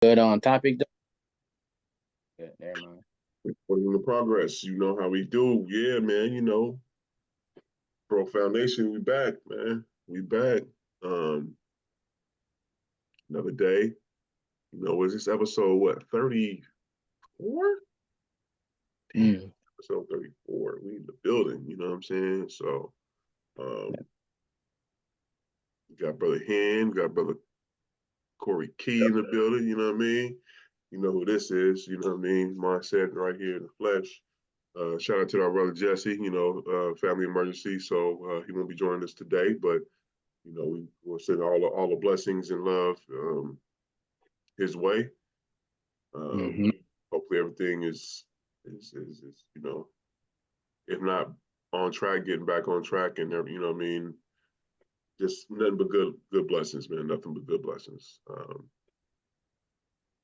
Good on topic. Good, never mind. Putting the progress. You know how we do. Yeah, man, Pro Foundation, we back, man. We back. Um, Another day. Was this episode what, 34? Mm. Episode 34. We in the building, you know what I'm saying? So um we got Brother Hen, got Brother Corey Key in the building, you know what I mean? You know who this is, you know what I mean? Mine said right here in the flesh. Shout out to our brother Jesse, family emergency. So he won't be joining us today, but we will send all the blessings and love his way. Mm-hmm. Hopefully everything is if not on track, getting back on track, and what I mean, just nothing but good blessings, man. Nothing but good blessings.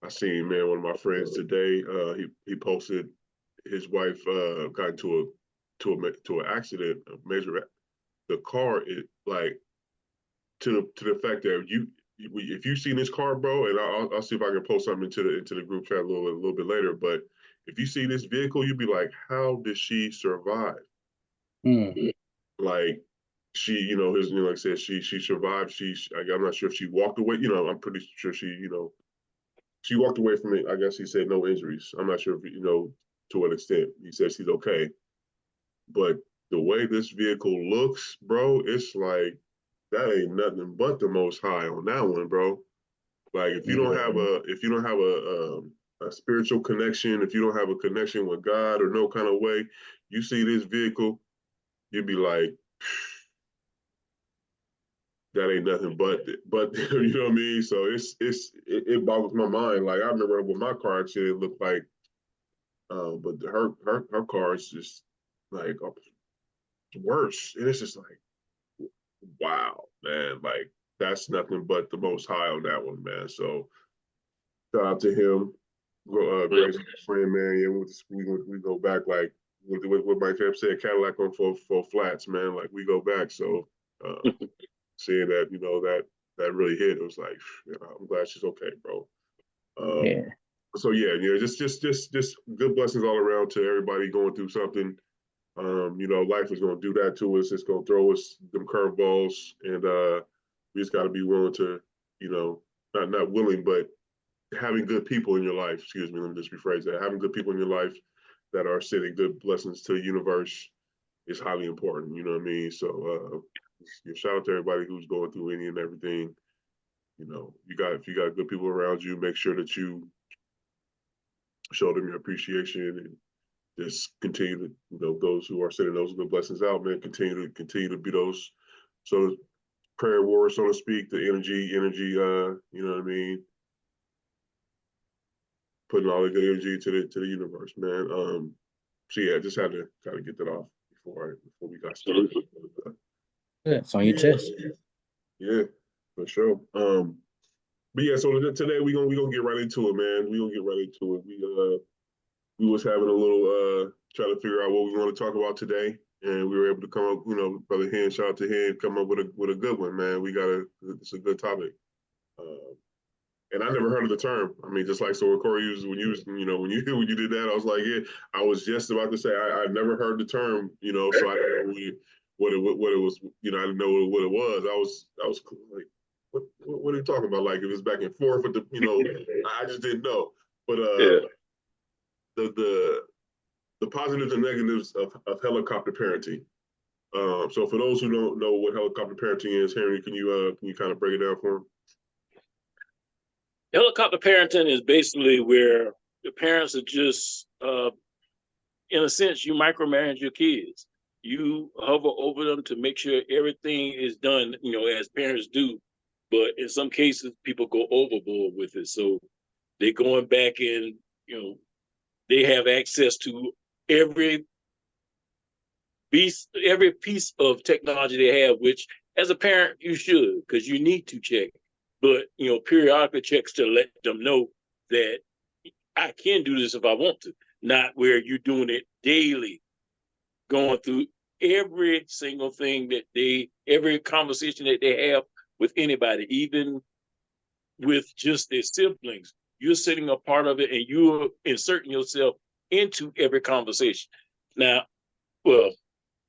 I seen, man, one of my friends today. He posted his wife got into an accident, a major. The car is like to the fact that if you seen this car, bro, and I'll see if I can post something into the group chat a little bit later. But if you see this vehicle, you'd be like, how did she survive? Mm. Like like I said, she survived. I'm not sure if she walked away. I'm pretty sure she walked away from it. I guess he said no injuries. I'm not sure if to what extent. He says she's okay, but the way this vehicle looks, bro, it's like that ain't nothing but the Most High on that one, bro. Like if you don't have a spiritual connection, if you don't have a connection with God or no kind of way, you see this vehicle, you'd be like, that ain't nothing but you know what I mean. So it boggles my mind. Like I remember with my car accident, it looked like, but her car is just like worse, and it's just like, wow, man, like that's nothing but the Most High on that one, man. So shout out to him, Grace, friend, man. Yeah, we go back like what Mike Epps said, Cadillac on four flats, man. Like we go back. So seeing that, that really hit. It was like, I'm glad she's okay, bro. Yeah. So yeah, just good blessings all around to everybody going through something. Life is going to do that to us. It's going to throw us them curveballs, and we just got to be willing to, not willing, but having good people in your life. Excuse me, let me just rephrase that. Having good people in your life that are sending good blessings to the universe is highly important. You know what I mean? So, shout out to everybody who's going through any and everything. If you got good people around you, make sure that you show them your appreciation and just continue to, those who are sending those good blessings out, man, continue to be those sort of prayer warriors, so to speak, the energy, you know what I mean? Putting all the good energy to the universe, man. So yeah, I just had to kind of get that off before we got started. Yeah, it's on your chest. Yeah, for sure. But yeah, so today we gonna get right into it, man. We gonna get right into it. We was having a little trying to figure out what we want to talk about today, and we were able to come up, brother Hen, shout out to Hen, come up with a good one, man. It's a good topic. And I never heard of the term. I mean, just like so, Corey used when you was, when you when you did that, I was like, yeah, I was just about to say I never heard the term, so I didn't know what it was, I didn't know what it was. I was like, what are you talking about? Like it was back and forth with the, I just didn't know. But the the positives and negatives of helicopter parenting. So for those who don't know what helicopter parenting is, Henry, can you kind of break it down for them? Helicopter parenting is basically where the parents are just, in a sense, you micromanage your kids. You hover over them to make sure everything is done, as parents do. But in some cases, people go overboard with it. So they're going back and, they have access to every every piece of technology they have, which as a parent, you should, because you need to check. But, periodical checks to let them know that I can do this if I want to, not where you're doing it daily, going through every single thing every conversation that they have with anybody, even with just their siblings. you're sitting a part of it and you're inserting yourself into every conversation. Now, well,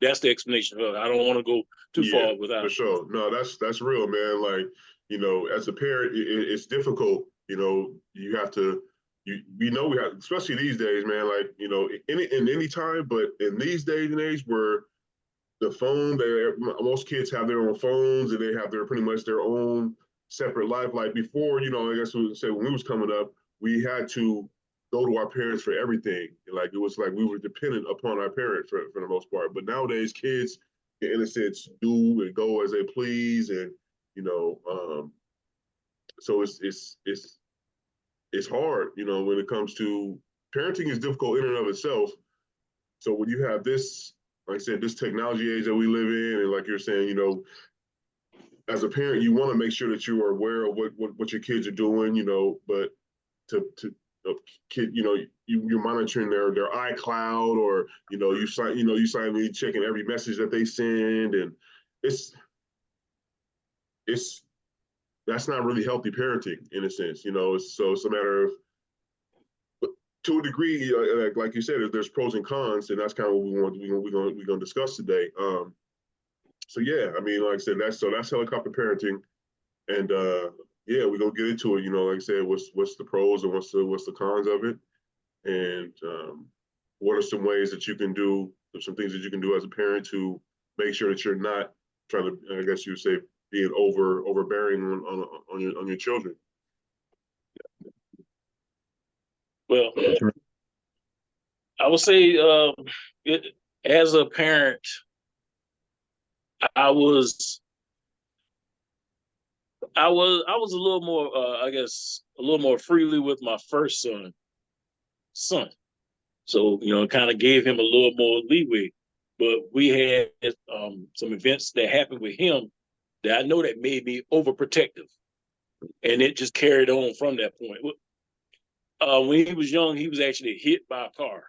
that's the explanation. I don't want to go too far without. For sure. No, that's real, man. Like, you know, as a parent, it's difficult. You know, you have to. We know we have, especially these days, man. Like, you know, in any time, but in these days and age where the phone, most kids have their own phones and they have their pretty much their own separate life. Like before, you know, I guess we would say when we was coming up, we had to go to our parents for everything. Like it was like we were dependent upon our parents for the most part. But nowadays, kids, in a sense, do and go as they please, and you know, so it's hard, you know, when it comes to parenting is difficult in and of itself. So when you have this, like I said, this technology age that we live in, and like you're saying, you know, as a parent, you want to make sure that you are aware of what your kids are doing, you know, but to kid, you know, you're monitoring their iCloud, or you silently checking every message that they send, and it's that's not really healthy parenting in a sense, you know. So it's a matter of, to a degree, like you said, there's pros and cons, and that's kind of what we're gonna discuss today. So yeah, I mean, like I said, that's helicopter parenting, and yeah, we're gonna get into it. You know, like I said, what's the pros and what's the cons of it, and what are some ways that you can do, some things that you can do as a parent to make sure that you're not trying to, I guess you would say, being overbearing on your children. Well, I would say, as a parent, I was a little more, I guess, a little more freely with my first son. So, you know, it kind of gave him a little more leeway. But we had some events that happened with him that I know that made me overprotective. And it just carried on from that point. When he was young, he was actually hit by a car.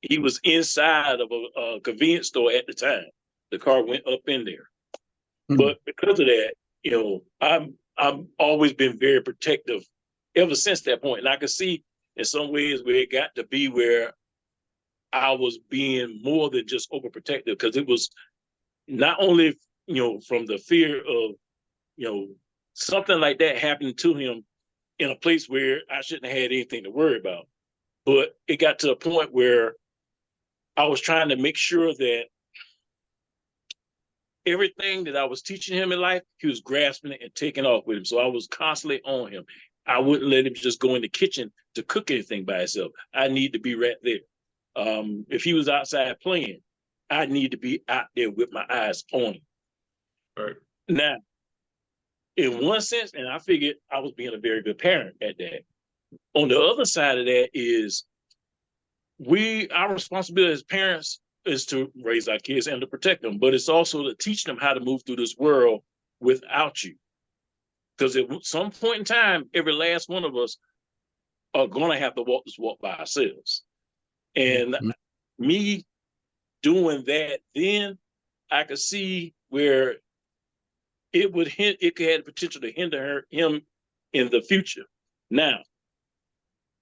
He was inside of a convenience store at the time. The car went up in there. But because of that, you know, I've always been very protective ever since that point. And I could see in some ways where it got to be where I was being more than just overprotective, because it was not only, you know, from the fear of, you know, something like that happening to him in a place where I shouldn't have had anything to worry about. But it got to a point where I was trying to make sure that everything that I was teaching him in life, he was grasping it and taking off with him. So I was constantly on him. I wouldn't let him just go in the kitchen to cook anything by himself. I need to be right there. If he was outside playing, I need to be out there with my eyes on him. Right. Now, in one sense, and I figured I was being a very good parent at that. On the other side of that is our responsibility as parents is to raise our kids and to protect them, but it's also to teach them how to move through this world without you. Because at some point in time, every last one of us are going to have to walk this walk by ourselves. And me doing that, then I could see where it could have the potential to hinder him in the future. Now,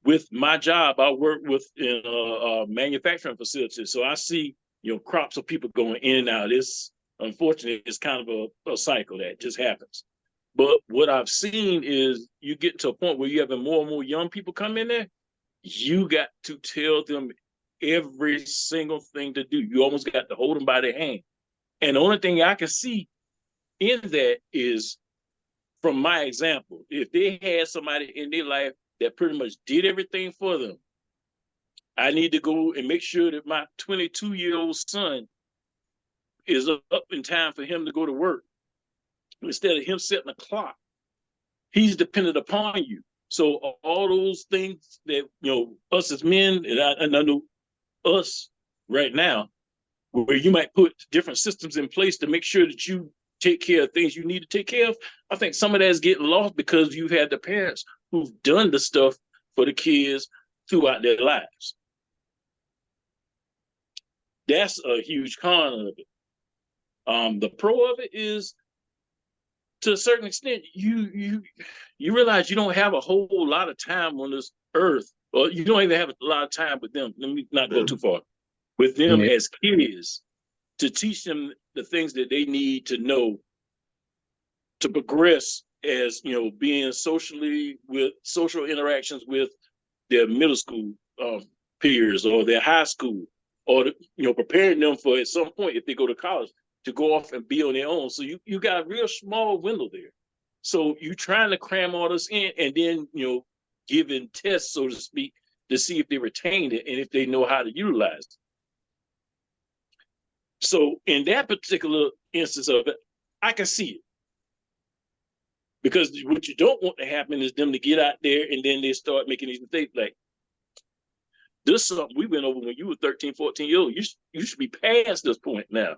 with my job, I work in a manufacturing facility, so I see, you know, crops of people going in and out. It's unfortunately, it's kind of a cycle that just happens. But what I've seen is you get to a point where you have more and more young people come in there. You got to tell them every single thing to do. You almost got to hold them by their hand. And the only thing I can see in that is from my example. If they had somebody in their life that pretty much did everything for them, I need to go and make sure that my 22-year-old son is up in time for him to go to work. Instead of him setting a clock, he's dependent upon you. So all those things that, you know, us as men, and I know us right now, where you might put different systems in place to make sure that you take care of things you need to take care of, I think some of that is getting lost because you've had the parents who've done the stuff for the kids throughout their lives. That's a huge con of it. The pro of it is to a certain extent, you realize you don't have a whole lot of time on this earth, or you don't even have a lot of time with them. Let me not go too far with them as kids to teach them the things that they need to know to progress as, you know, being socially with social interactions with their middle school peers or their high school, or, you know, preparing them for at some point, if they go to college, to go off and be on their own. So you got a real small window there. So you trying to cram all this in, and then, you know, giving tests, so to speak, to see if they retain it and if they know how to utilize it. So in that particular instance of it, I can see it. Because what you don't want to happen is them to get out there and then they start making these mistakes. Like, this is something we went over when you were 13, 14 years old. You should be past this point now.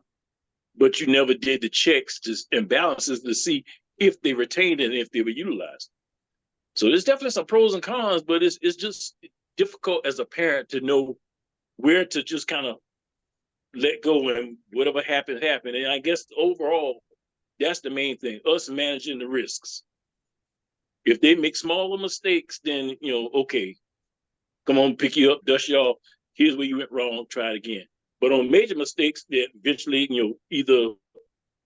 But you never did the checks and balances to see if they retained it and if they were utilized. So there's definitely some pros and cons, but it's just difficult as a parent to know where to just kind of let go, and whatever happened, happened. And I guess overall, that's the main thing, us managing the risks. If they make smaller mistakes, then, you know, okay, come on, pick you up, dust you off. Here's where you went wrong, try it again. But on major mistakes that eventually, you know, either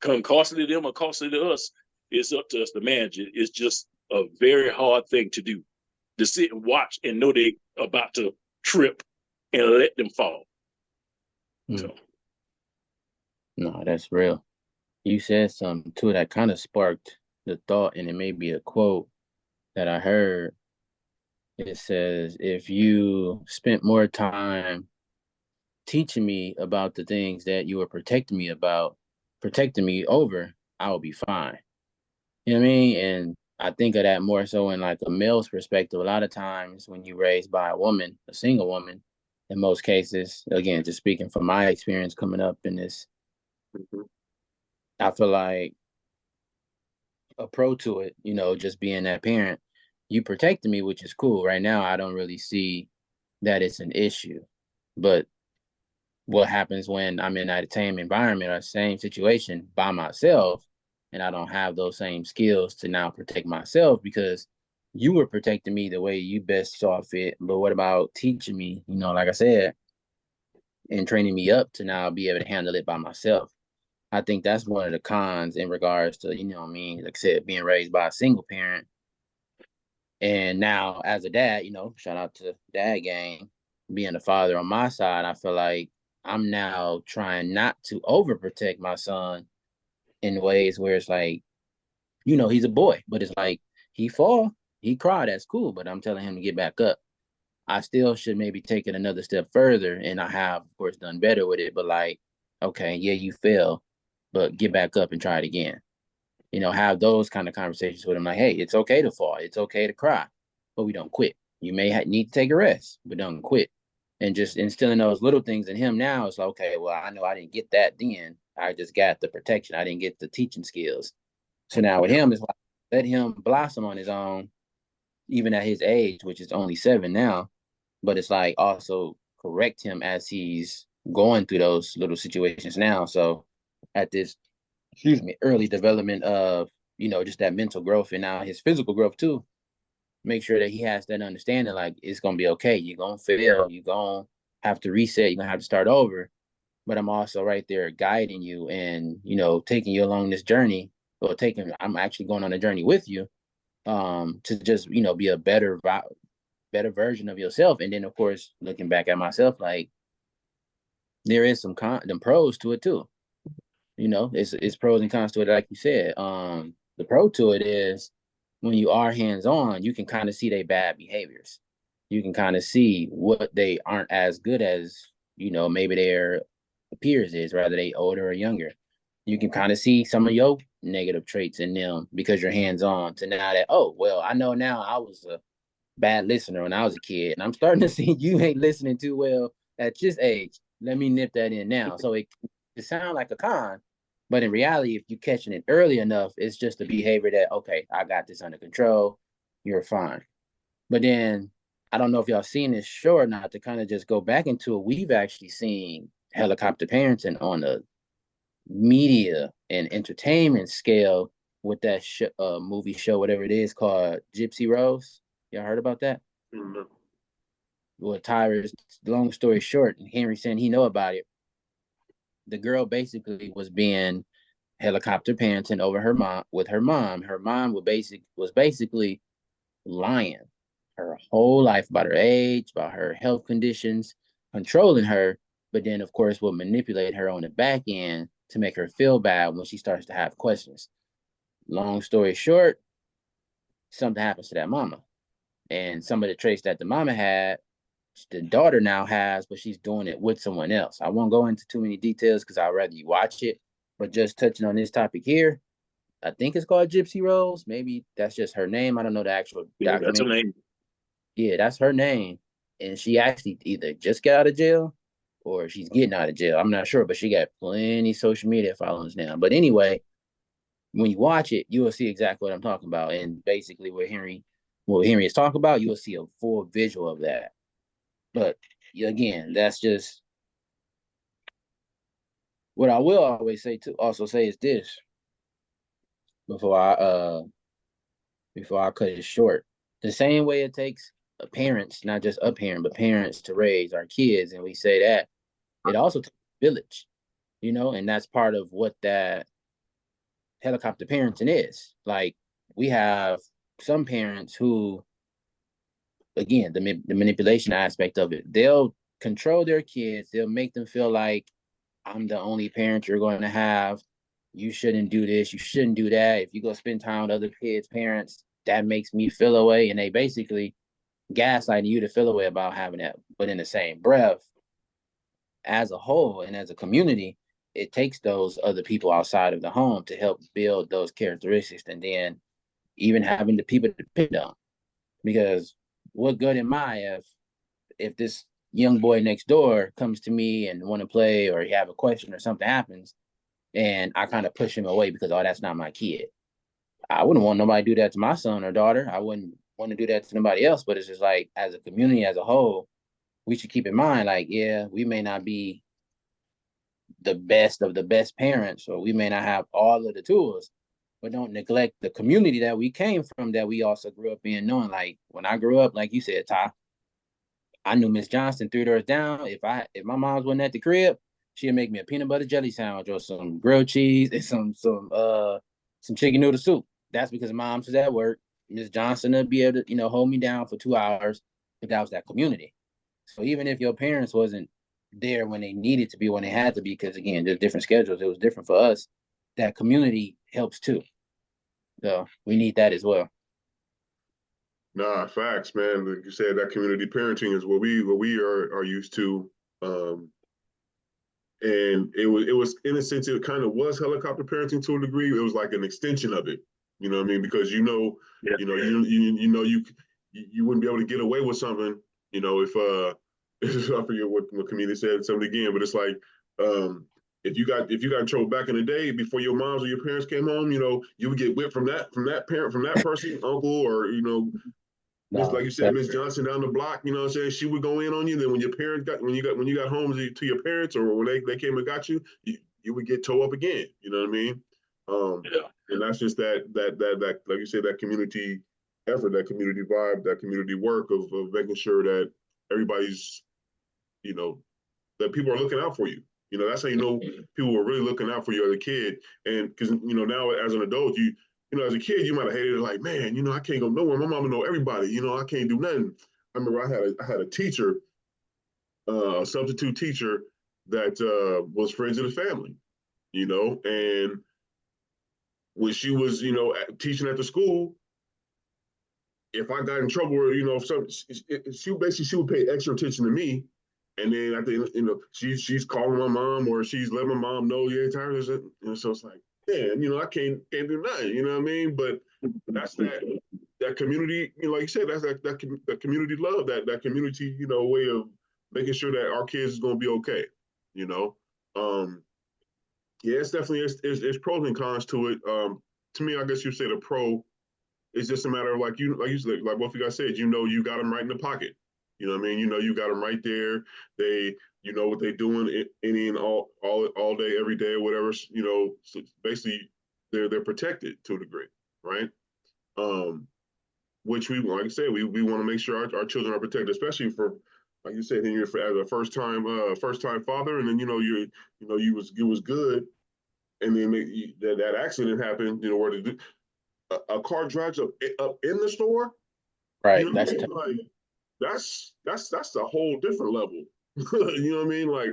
come costly to them or costly to us, it's up to us to manage it. It's just a very hard thing to do, to sit and watch and know they about to trip and let them fall. So. No, that's real. You said something too that kind of sparked the thought, and it may be a quote that I heard. It says, if you spent more time teaching me about the things that you were protecting me over, I would be fine. You know what I mean? And I think of that more so in like a male's perspective. A lot of times when you're raised by a woman, a single woman, in most cases, again, just speaking from my experience coming up in this, I feel like a pro to it, you know, just being that parent, you protected me, which is cool. Right now, I don't really see that it's an issue. But what happens when I'm in that same environment or same situation by myself, and I don't have those same skills to now protect myself, because you were protecting me the way you best saw fit. But what about teaching me, you know, like I said, and training me up to now be able to handle it by myself? I think that's one of the cons in regards to, you know what I mean, like I said, being raised by a single parent. And now as a dad, you know, shout out to Dad Gang, being a father on my side, I feel like I'm now trying not to overprotect my son in ways where it's like, you know, he's a boy, but it's like he fall, he cry, that's cool, but I'm telling him to get back up. I still should maybe take it another step further, and I have, of course, done better with it. But like, okay, yeah, you fell, but get back up and try it again. You know, have those kind of conversations with him. Like, hey, it's okay to fall, it's okay to cry, but we don't quit. You may need to take a rest, but don't quit. And just instilling those little things in him now, it's like, okay, well, I know I didn't get that then. I just got the protection. I didn't get the teaching skills. So now with him, it's like, let him blossom on his own, even at his age, which is only 7 now. But it's like also correct him as he's going through those little situations now. So at this, early development of, you know, just that mental growth and now his physical growth too, make sure that he has that understanding, like, it's going to be okay. You're going to fail. You're going to have to reset. You're going to have to start over. But I'm also right there guiding you and, you know, taking you along this journey, or I'm actually going on a journey with you, to just, you know, be a better version of yourself. And then, of course, looking back at myself, like, there is some pros to it too. You know, it's pros and cons to it, like you said. The pro to it is when you are hands-on, you can kind of see their bad behaviors. You can kind of see what they aren't as good as, you know, maybe their peers is, whether they older or younger. You can kind of see some of your negative traits in them because you're hands-on, to now that, oh, well, I know now I was a bad listener when I was a kid, and I'm starting to see you ain't listening too well at this age. Let me nip that in now. So it sounds like a con, but in reality, if you're catching it early enough, it's just a behavior that, okay, I got this under control. You're fine. But then, I don't know if y'all seen this show or not, to kind of just go back into it. We've actually seen helicopter parenting on a media and entertainment scale with that movie show, whatever it is, called Gypsy Rose. Y'all heard about that? Mm-hmm. Well, Tyrus, long story short, and Henry saying he know about it. The girl basically was being helicopter parenting over her mom with her mom. Her mom was basically lying her whole life about her age, about her health conditions, controlling her, but then of course will manipulate her on the back end to make her feel bad when she starts to have questions. Long story short, something happens to that mama. And some of the traits that the mama had, the daughter now has, but she's doing it with someone else. I won't go into too many details because I'd rather you watch it. But just touching on this topic here, I think it's called Gypsy Rose. Maybe that's just her name. I don't know the actual Yeah, that's her documentary. name. Yeah, that's her name. And she actually either just got out of jail or she's getting out of jail. I'm not sure, but she got plenty social media followers now. But anyway, when you watch it, you will see exactly what I'm talking about. And basically what Henry is talking about, you will see a full visual of that. But again, that's just what I will always say to also say is this before I uh before I cut it short. The same way it takes parents, not just a parent, but parents to raise our kids, and we say that it also takes a village, and that's part of what that helicopter parenting is. Like we have some parents who, again, the manipulation aspect of it, they'll control their kids, they'll make them feel like I'm the only parent you're going to have. You shouldn't do this. You shouldn't do that. If you go spend time with other kids' parents, that makes me feel away. And they basically gaslighting you to feel away about having that. But in the same breath, as a whole and as a community, it takes those other people outside of the home to help build those characteristics. And then even having the people to depend on. Because what good am I if this young boy next door comes to me and want to play or you have a question or something happens and I kind of push him away because, oh, that's not my kid. I wouldn't want nobody to do that to my son or daughter. I wouldn't want to do that to nobody else. But it's just like, as a community as a whole, we should keep in mind, like, yeah, we may not be the best of the best parents, or we may not have all of the tools, but don't neglect the community that we came from, that we also grew up in, knowing, like, when I grew up, like you said, Ty, I knew Miss Johnson 3 doors down. If my mom's wasn't at the crib, she'd make me a peanut butter jelly sandwich or some grilled cheese and some chicken noodle soup. That's because mom's was at work. Miss Johnson would be able to, hold me down for 2 hours, but that was that community. So even if your parents wasn't there when they needed to be, when they had to be, because again, there's different schedules, it was different for us, that community helps too. So we need that as well. Nah, facts, man. Like you said, that community parenting is what we are used to. Um, and it was in a sense it kind of was helicopter parenting to a degree. It was like an extension of it. You know what I mean? Because Yeah. you wouldn't be able to get away with something. If I forget what comedian said something again, but it's like if you got in trouble back in the day before your moms or your parents came home, you would get whipped from that parent, from that person, uncle, or Miss, like No, you said, Miss Johnson down the block, you know what I'm saying? She would go in on you. Then when you got home to your parents, or when they came and got you would get towed up again. You know what I mean? Yeah. And that's just that like you said, that community effort, that community vibe, that community work of making sure that everybody's, you know, that people are looking out for you. That's how people were really looking out for you as a kid. And because now as an adult, as a kid, you might have hated it, like, man, I can't go nowhere. My mama know everybody. I can't do nothing. I remember I had a teacher, a substitute teacher that was friends of the family. And when she was, teaching at the school, if I got in trouble, or if she would pay extra attention to me. And then at the end, she's calling my mom, or she's letting my mom know, yeah, Tyler's it. So it's like, man, I can't do nothing. You know what I mean? But that's that community. Like you said, that's that community love, that community, way of making sure that our kids is gonna be okay. You know, yeah, it's definitely it's pros and cons to it. To me, I guess you say the pro. It's just a matter of like you said, like both of you guys said, you got them right in the pocket. You know what I mean? You got them right there. You know what they're doing any and all day, every day, whatever. So basically, they're protected to a degree, right? Which we, like I said, we want to make sure our children are protected, especially for, like you said, you're as a first time father, and then you was good, and then that accident happened, where a car drives up in the store, Right. you know what That's I mean? tough. Like that's a whole different level. You know what I mean? Like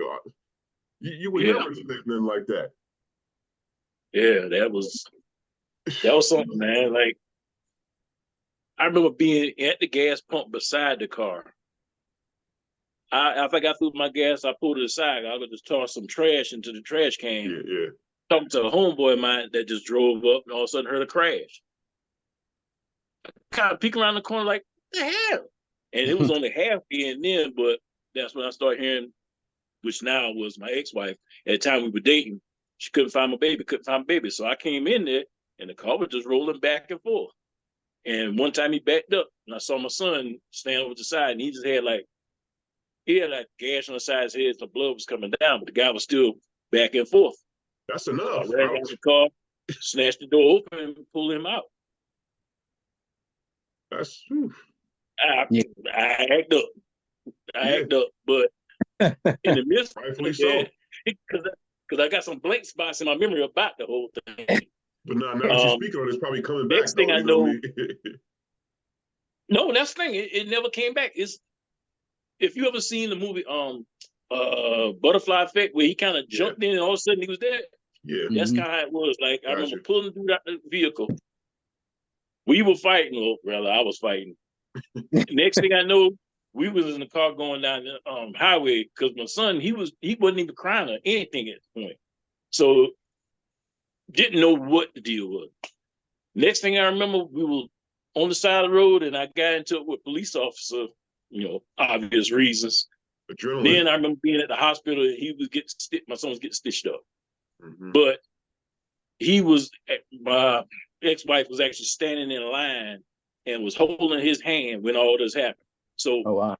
you would Yeah, never expect nothing like that. yeah, that was something, man. Like I remember being at the gas pump beside the car. After I got through my gas, I pulled it aside. I was just toss some trash into the trash can. Yeah, yeah. Talking to a homeboy of mine that just drove up and all of a sudden heard a crash. Kind of peek around the corner like, what the hell? And it was only half being then, but that's when I started hearing, which now was my ex-wife. At the time we were dating, she couldn't find my baby, couldn't find my baby. So I came in there and the car was just rolling back and forth. And one time he backed up and I saw my son stand over the side and he had like gash on the side of his head, the blood was coming down, but the guy was still back and forth. That's So I enough. ran out the car, snatched the door open, and pulled him out. That's I, Yeah. I act up. I yeah, act up, but in the midst rightfully of so. that, because I got some blank spots in my memory about the whole thing. But now that you speak on it, it's probably coming back Next thing though. I You know what I know, mean? no, that's the thing. It never came back. It's if you ever seen the movie Butterfly Effect, where he kind of Yeah, jumped in and all of a sudden he was there. yeah. That's Mhm. kind of how it was. Like I remember Gotcha. pulling through that vehicle. We were fighting, or rather, I was fighting. Next thing I know, we was in the car going down the highway because my son he wasn't even crying or anything at the point, so didn't know what the deal was. Next thing I remember, we were on the side of the road, and I got into it with a police officer. Obvious reasons. Adrenaline. Then I remember being at the hospital. My son was getting stitched up, Mm-hmm. but my ex-wife was actually standing in line and was holding his hand when all this happened. So Oh wow.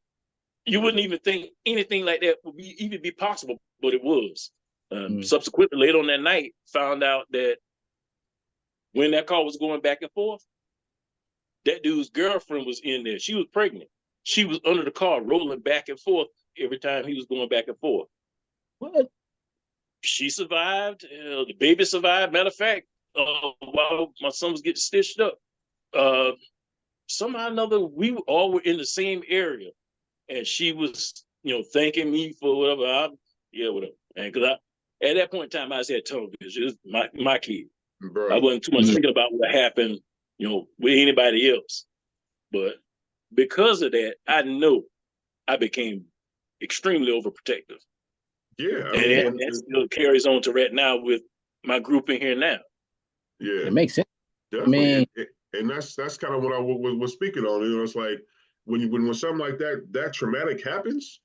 you wouldn't even think anything like that would even be possible, but it was. Mm. Subsequently, late on that night, found out that when that car was going back and forth, that dude's girlfriend was in there. She was pregnant. She was under the car rolling back and forth every time he was going back and forth. What? She survived. The baby survived. Matter of fact, while my son was getting stitched up, somehow or another, we all were in the same area. And she was, thanking me for whatever. Whatever. And because at that point in time, I just had tunnel vision. It was my kid. I Bro. wasn't too much thinking about what happened, with anybody else. But because of that, I know I became extremely overprotective. Yeah, I And mean, that still carries on to right now with my group in here now. yeah, It makes sense. I definitely. mean, And that's kind of what I was speaking on. It's like when something like that traumatic happens,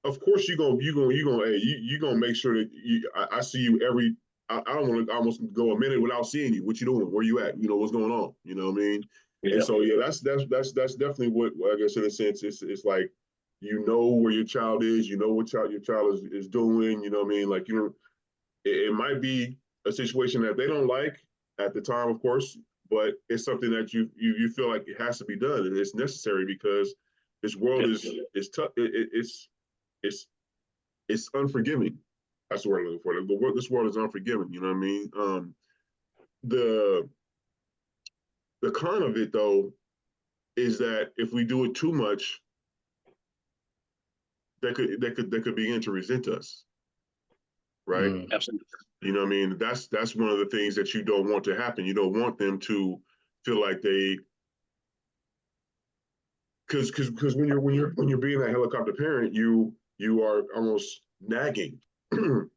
of course you gonna make sure that I see you every. I don't want to almost go a minute without seeing you. What you doing? Where you at? What's going on? You know what I mean? And Yeah. so yeah, that's definitely what I guess in a sense it's like where your child is, what your child is doing. You know what I mean? Like it might be a situation that they don't like at the time, of course, but it's something that you feel like it has to be done and it's necessary because this world is tough. It's unforgiving. That's the word I'm looking for. This world is unforgiving. You know what I mean? The con of it though is that if we do it too much, that could begin to resent us, right? Absolutely. You know what I mean? That's one of the things that you don't want to happen. You don't want them to feel like because when you're being a helicopter parent, you are almost nagging. You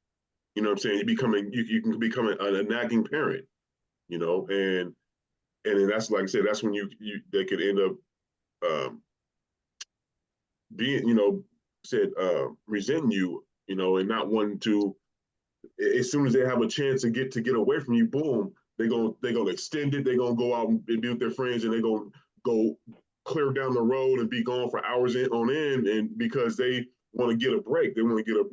know what I'm saying? You can become a nagging parent, and then that's like I said, that's when they could end up being, resenting you, and not wanting to. As soon as they have a chance to get away from you, boom, they gonna extend it. They're gonna go out and be with their friends, and they're gonna go clear down the road and be gone for hours on end, and because they want to get a break, they want to get a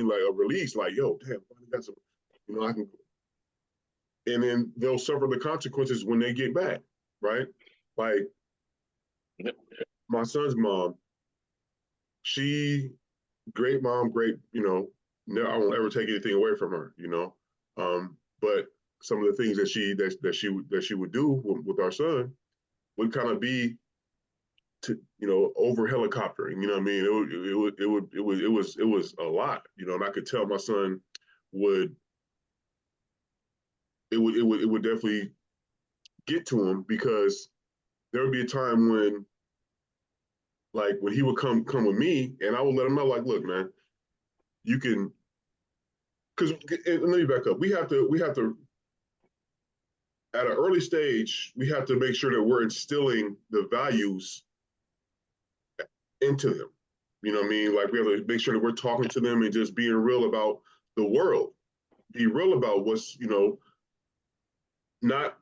like a release. Like, yo, damn, that's I can. and then they'll suffer the consequences when they get back, right? Like my son's mom, she great mom, great, I won't ever take anything away from her, but some of the things that she would do with our son would kind of be to over helicoptering. You know what I mean? It was a lot. And I could tell my son would it would definitely get to him, because there would be a time when, like, when he would come with me, and I would let him know, like, look, man, you can, because let me back up. We have to at an early stage, we have to make sure that we're instilling the values into them. You know what I mean? Like, we have to make sure that we're talking to them and just being real about the world. Be real about what's, not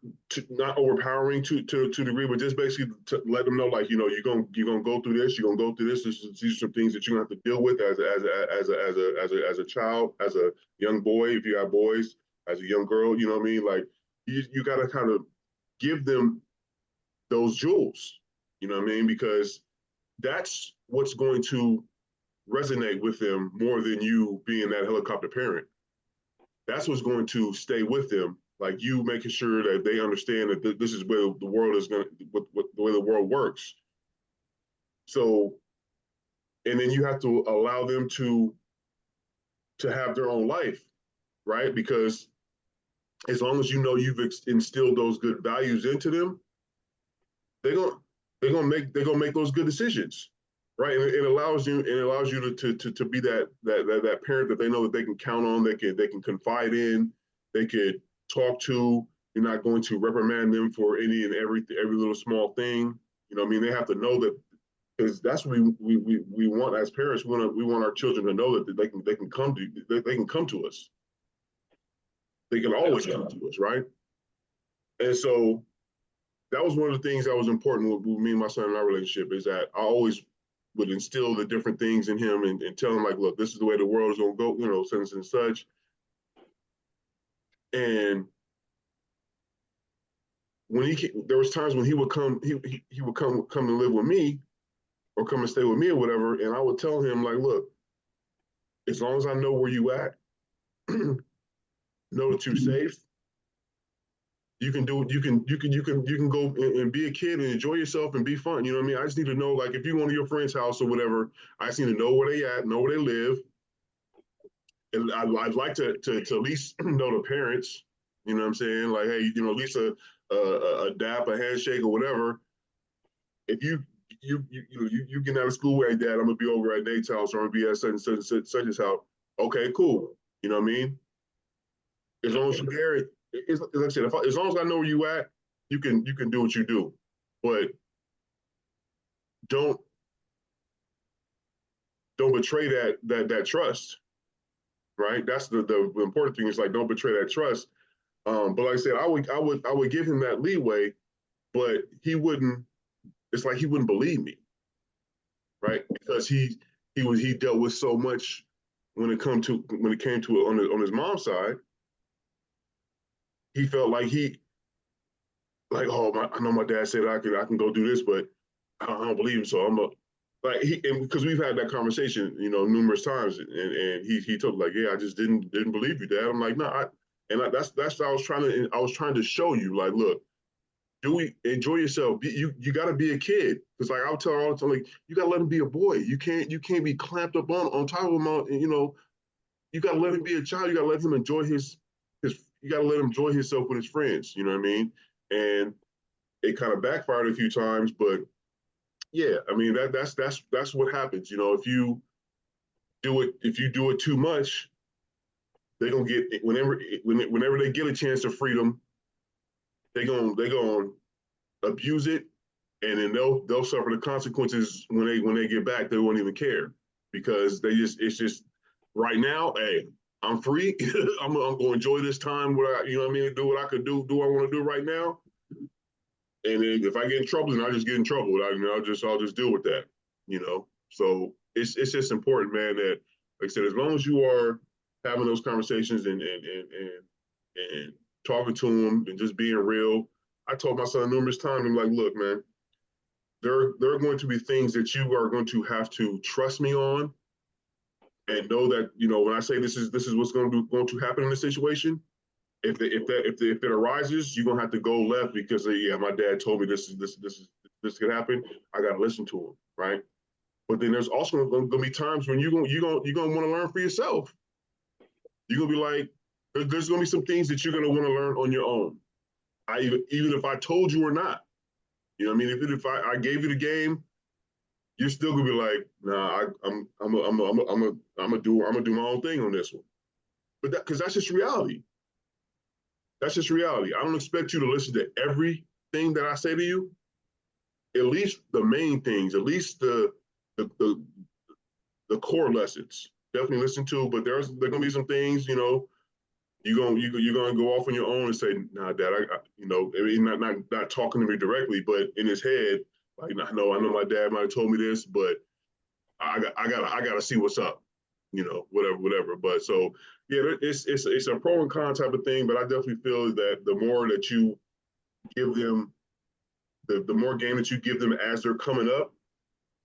overpowering to degree, but just basically to let them know, like, you're gonna go through this, you're gonna go through this. These are some things that you're gonna have to deal with as a child, as a young boy, if you have boys, as a young girl. You know what I mean? Like, you got to kind of give them those jewels. You know what I mean? Because that's what's going to resonate with them more than you being that helicopter parent. That's what's going to stay with them. Like, you making sure that they understand that this is where the world is going to, the way the world works. So, and then you have to allow them to have their own life, right? Because as long as you've instilled those good values into them, they're gonna make those good decisions, right? And it allows you to be that parent that they know that they can count on, they can confide in, they could talk to. You're not going to reprimand them for any and every little small thing. You know what I mean? They have to know that, because that's what we want as parents. We want our children to know that they can come to us. They can always come to us, right? And so that was one of the things that was important with me and my son in our relationship, is that I always would instill the different things in him, and tell him, like, look, this is the way the world is going to go, such and such. And when there was times when he would come, he would come and live with me, or come and stay with me or whatever. And I would tell him, like, look, as long as I know where you at, know that you're safe, you can do it. You can go and be a kid and enjoy yourself and be fun. You know what I mean? I just need to know, like, if you go to your friend's house or whatever, I just need to know where they at, know where they live. And I'd like to at least know the parents. You know what I'm saying? Like, hey, at least a dap, a handshake, or whatever. If you get out of school, hey, Dad, I'm gonna be over at Nate's house, or I'm gonna be at such house. Okay, cool. You know what I mean? As long as you're there, like I said, as long as I know where you at, you can do what you do, but don't betray that trust, right? That's the important thing. Is, like, don't betray that trust. But like I said, I would give him that leeway, but he wouldn't. It's like he wouldn't believe me, right? Because he dealt with so much when it came to on his mom's side. He felt like I know my dad said I can go do this, but I don't believe him, so I'm a like and because we've had that conversation, numerous times, and he told me, like, yeah, I just didn't believe you, Dad. I'm like, no, that's what I was trying to show you, like, look, enjoy yourself. You got to be a kid, because, like, I'll tell her all the time, like, you got to let him be a boy. You can't be clamped up on top of him. You got to let him be a child. You got to let him enjoy his. You got to let him enjoy himself with his friends. You know what I mean? And it kind of backfired a few times, but yeah, I mean, that's what happens. If you do it too much, they're gonna get whenever they get a chance of freedom, they gonna abuse it, and then they'll suffer the consequences when they get back. They won't even care, because it's just right now. Hey, I'm free. I'm gonna enjoy this time. What I mean, do what I could do. Do what I want to do right now. And then if I get in trouble, then I just get in trouble. I'll just deal with that. So it's just important, man. That, like I said, as long as you are having those conversations and talking to him and just being real. I told my son numerous times, I'm like, look, man, there are going to be things that you are going to have to trust me on, and know that, you know, when I say this is what's going to happen in this situation. If it arises, you're gonna have to go left because yeah, my dad told me this could happen. I gotta listen to him, right? But then there's also gonna be times when you're gonna want to learn for yourself. You're gonna be like, there's gonna be some things that you're gonna want to learn on your own. Even if I told you or not, you know what I mean. Even if I gave you the game, you're still gonna be like, nah, I'm gonna do my own thing on this one. But because that's just reality. That's just reality. I don't expect you to listen to everything that I say to you. At least the main things, at least the core lessons. Definitely listen to, but there gonna be some things, you know, you're gonna go off on your own and say, nah, Dad, you know, I mean, not talking to me directly, but in his head, like, I know my dad might have told me this, but I gotta see what's up, you know, whatever. But so yeah, it's a pro and con type of thing, but I definitely feel that the more that you give them, the more game that you give them as they're coming up,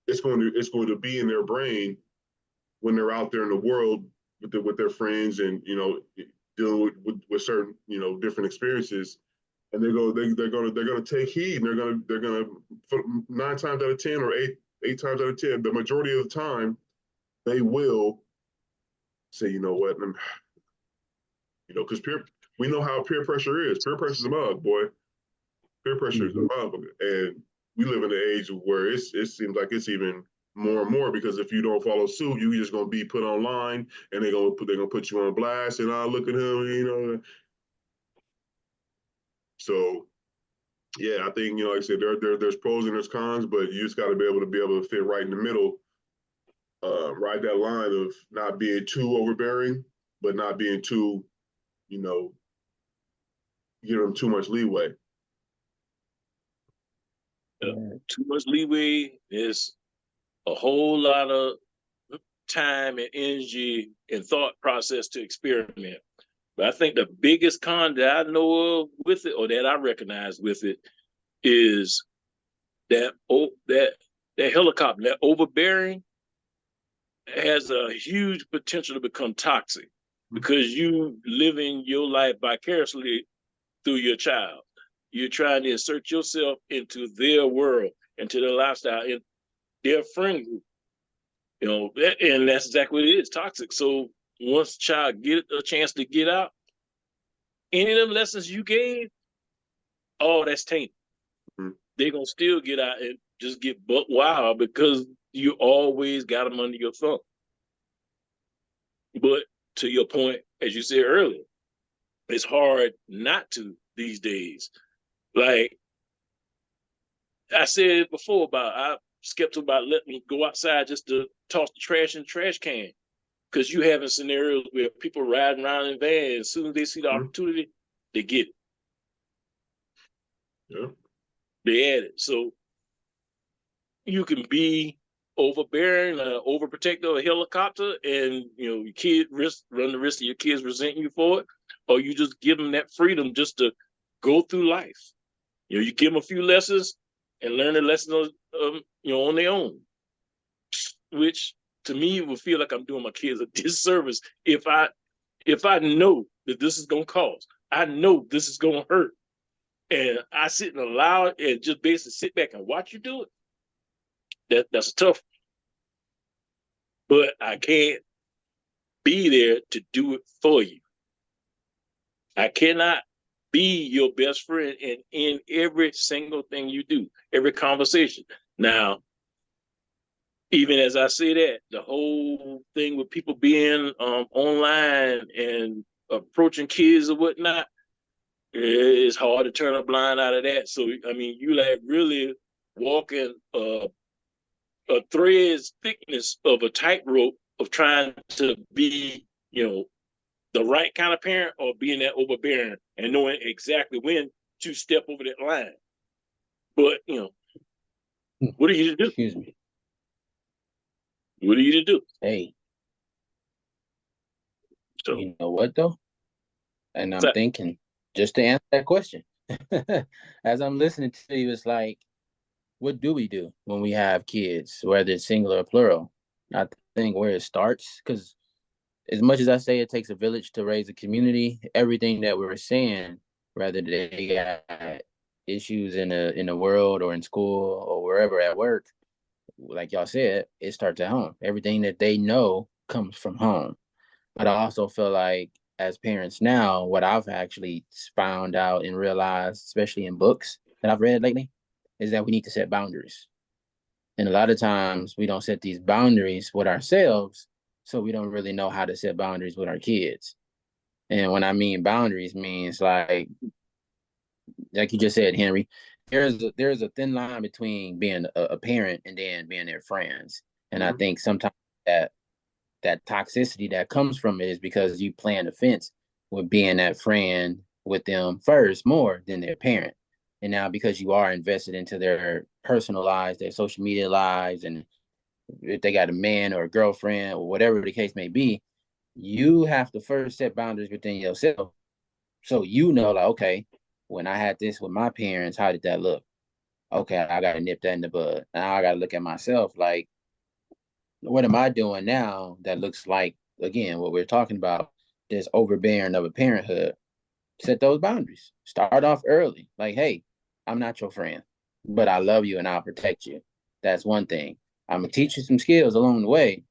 it's going to be in their brain when they're out there in the world with their friends and, you know, dealing with certain, you know, different experiences. And they're gonna take heed, and they're gonna 9 times out of 10 or eight times out of 10, the majority of the time, they will say, you know what, you know, because we know how peer pressure is. Peer pressure is a mug, boy. Peer pressure is a mug, and we live in an age where it seems like it's even more and more, because if you don't follow suit, you're just gonna be put online, and they're gonna put you on blast, and look at him, you know. So yeah, I think, you know, like I said, there's pros and there's cons, but you just got to be able to fit right in the middle, ride that line of not being too overbearing, but not being too, you know, give them too much leeway. Too much leeway is a whole lot of time and energy and thought process to experiment. But I think the biggest con that I know of with it, or that I recognize with it, is that that helicopter, that overbearing, has a huge potential to become toxic because you living your life vicariously through your child. You're trying to insert yourself into their world, into their lifestyle, in their friend group. You know, and that's exactly what it is, toxic. So once child get a chance to get out, any of them lessons you gave, oh, that's tainted. Mm-hmm. They're gonna still get out and just get buck wild because you always got them under your thumb. But to your point, as you said earlier, it's hard not to these days. Like I said before, about I skeptical about letting me go outside just to toss the trash in the trash can, because you having scenarios where people riding around in vans, as soon as they see the opportunity, they get it. Yeah. They add it. So you can be overbearing, overprotective, a helicopter, and you know your kid run the risk of your kids resenting you for it, or you just give them that freedom just to go through life. You know, you give them a few lessons and learn the lessons, you know, on their own. Which to me would feel like I'm doing my kids a disservice if I know that this is gonna cause, I know this is gonna hurt, and I sit and allow it and just basically sit back and watch you do it. That's tough, but I can't be there to do it for you. I cannot be your best friend in every single thing you do, every conversation. Now, even as I say that, the whole thing with people being online and approaching kids or whatnot, it's hard to turn a blind eye of that. So, I mean, you like really walking a thread's thickness of a tightrope of trying to be, you know, the right kind of parent or being that overbearing and knowing exactly when to step over that line. But, you know, what are you to do? Excuse me. What are you to do? Hey, So, you know what though? And I'm thinking just to answer that question, as I'm listening to you, it's like, what do we do when we have kids, whether it's singular or plural? I think where it starts, because as much as I say it takes a village to raise a community, everything that we're saying, whether they got issues in the world or in school or wherever at work, like y'all said, it starts at home. Everything that they know comes from home. But I also feel like as parents now, what I've actually found out and realized, especially in books that I've read lately, is that we need to set boundaries. And a lot of times we don't set these boundaries with ourselves, so we don't really know how to set boundaries with our kids. And when I mean boundaries, means like you just said, Henry, there's a thin line between being a parent and then being their friends. And I Mhm. think sometimes that that toxicity that comes from it is because you plan the fence with being that friend with them first more than their parent. And now because you are invested into their personal lives, their social media lives, and if they got a man or a girlfriend or whatever the case may be, you have to first set boundaries within yourself. So you know, like, okay, when I had this with my parents, how did that look? Okay, I gotta nip that in the bud. Now I gotta look at myself like, what am I doing now that looks like, again, what we're talking about, this overbearing of a parenthood? Set those boundaries. Start off early. Like, hey, I'm not your friend, but I love you and I'll protect you. That's one thing. I'm gonna teach you some skills along the way,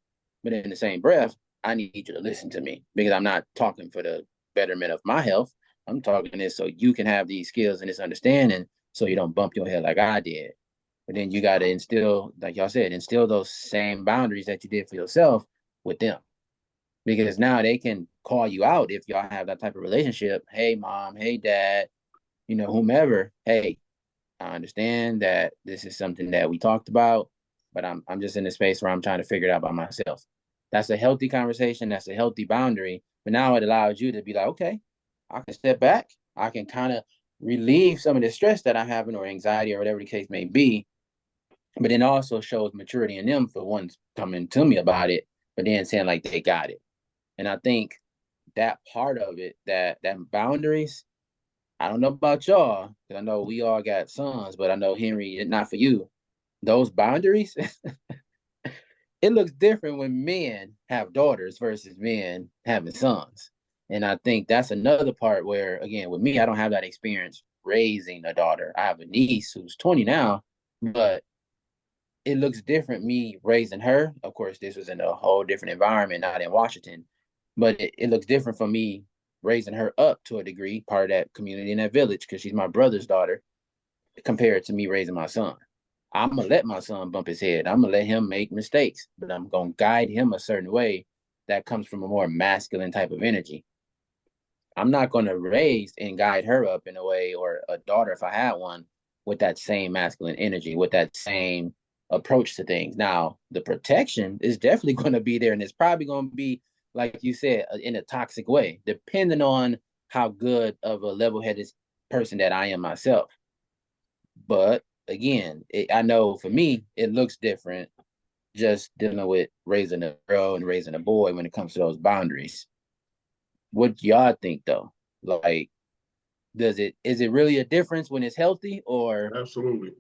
but in the same breath, I need you to listen to me because I'm not talking for the betterment of my health. I'm talking this so you can have these skills and this understanding so you don't bump your head like I did. But then you got to instill, like y'all said, instill those same boundaries that you did for yourself with them. Because now they can call you out if y'all have that type of relationship. Hey, mom. Hey, dad. You know, whomever. Hey, I understand that this is something that we talked about, but I'm just in a space where I'm trying to figure it out by myself. That's a healthy conversation. That's a healthy boundary. But now it allows you to be like, okay, I can step back. I can kind of relieve some of the stress that I'm having or anxiety or whatever the case may be, but then also shows maturity in them for once coming to me about it, but then saying like they got it. And I think that part of it, that boundaries, I don't know about y'all, because I know we all got sons, but I know Henry, not for you. Those boundaries, it looks different when men have daughters versus men having sons. And I think that's another part where, again, with me, I don't have that experience raising a daughter. I have a niece who's 20 now, but it looks different me raising her. Of course, this was in a whole different environment, not in Washington, but it looks different for me raising her up to a degree, part of that community in that village, because she's my brother's daughter, compared to me raising my son. I'm gonna let my son bump his head. I'm gonna let him make mistakes, but I'm gonna guide him a certain way that comes from a more masculine type of energy. I'm not gonna raise and guide her up in a way, or a daughter if I had one, with that same masculine energy, with that same approach to things. Now, the protection is definitely going to be there, and it's probably going to be, like you said, in a toxic way, depending on how good of a level-headed person that I am myself. But again, I know for me, it looks different just dealing with raising a girl and raising a boy when it comes to those boundaries. What do y'all think though? Like, is it really a difference when it's healthy, or Absolutely.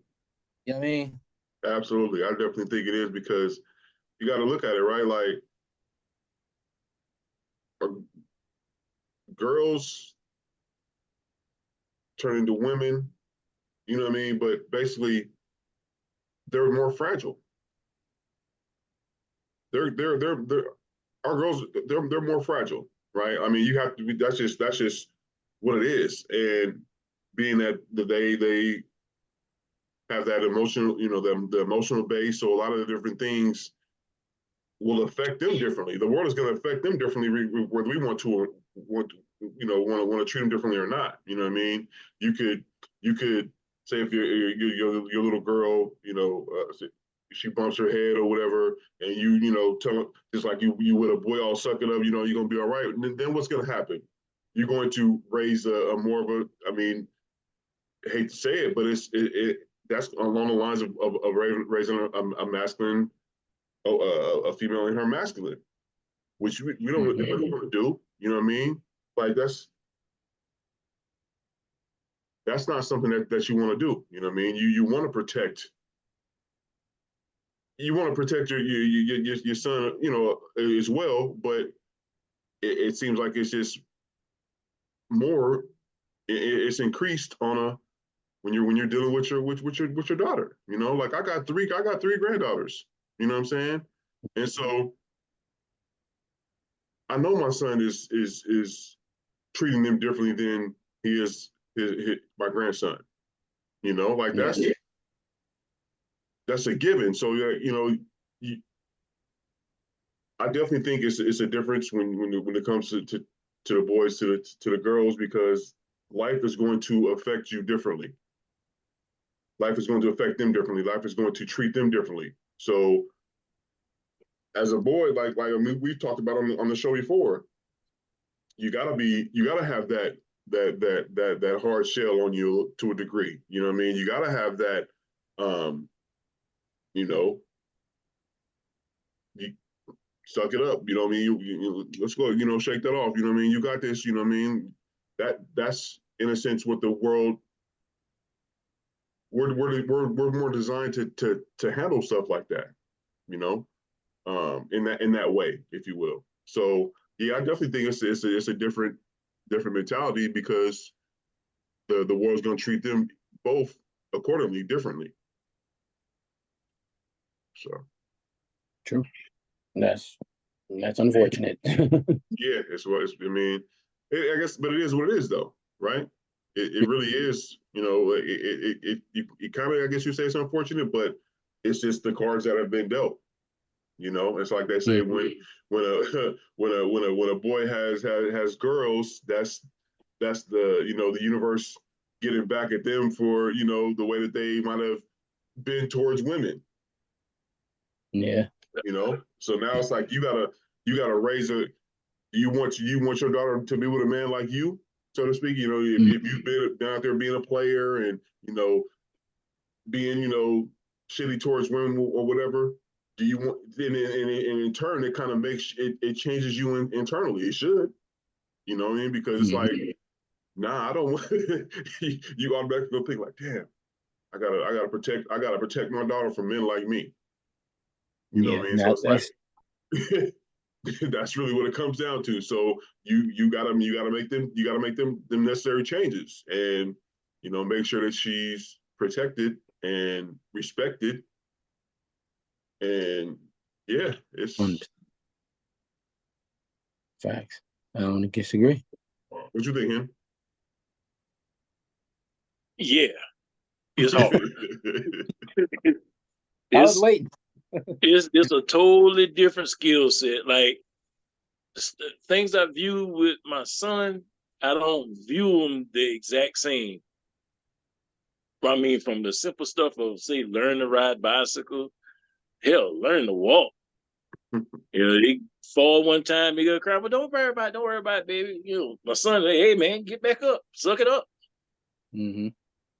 you know what I mean? Absolutely. I definitely think it is because you got to look at it, right? Like uh, girls turn into women, you know what I mean? But basically, they're more fragile. They're our girls, they're more fragile, right? I mean, you have to be, that's just what it is. And being that they have that emotional, you know, the emotional base. So a lot of the different things will affect them differently. The world is going to affect them differently, whether we want to treat them differently or not. You know what I mean? You could say if your little girl, she bumps her head or whatever, and you know tell her just like you would a boy all suck it up, you know you're gonna be all right. Then what's gonna happen? You're going to raise a more of a, I mean, I hate to say it, but that's along the lines of raising a masculine, a female in her masculine, which we don't Mm-hmm. want to do. You know what I mean? Like that's not something that you want to do. You know what I mean? You want to protect. You want to protect your son, you know, as well. But it seems like it's just more. It's increased on a when you're dealing with your daughter. You know, like I got three granddaughters. You know what I'm saying? And so I know my son is treating them differently than he is my grandson. You know, like Yeah. that's a given. So you know, you, I definitely think it's a difference when it comes to the boys to the girls because life is going to affect you differently. Life is going to affect them differently. Life is going to treat them differently. So as a boy, like I mean, we've talked about on the show before, you gotta have that hard shell on you to a degree. You know what I mean? You gotta have that um, you know, you suck it up. You know what I mean? Let's go, you know, shake that off. You know what I mean? You got this, you know what I mean? That's in a sense what the world we're more designed to handle stuff like that, you know, in that way, if you will. So yeah, I definitely think it's a different mentality because the world's going to treat them both accordingly differently. So True. That's unfortunate. yeah, it's what it's, I mean, I guess, but it is what it is though, right? It really is, you know, it kind of, I guess you say it's unfortunate, but it's just the cards that have been dealt. You know, it's like they say when a when a boy has girls, that's the you know the universe getting back at them for you know the way that they might have been towards women. Yeah. You know, so now it's like you gotta raise a you want your daughter to be with a man like you, so to speak. You know, if you've been out there being a player and you know being you know shitty towards women or whatever, do you want and in turn it kind of makes it changes you internally. It should, you know what I mean? Because it's like, nah, I don't want you automatically think like, damn, I gotta protect my daughter from men like me. You know what Yeah. I mean? So That, it's like that's that's really what it comes down to. So you gotta make them necessary changes and you know make sure that she's protected and respected and yeah, one it's facts. I don't disagree. what you think, him? Yeah, it's hard. I was it's waiting. it's a totally different skill set. Like things I view with my son, I don't view them the exact same. I mean, from the simple stuff of say learn to ride bicycle, hell, learn to walk. You know, he fall one time, he gonna cry, but don't worry about it, baby. You know, my son, like, hey man, get back up, suck it up. Mm-hmm.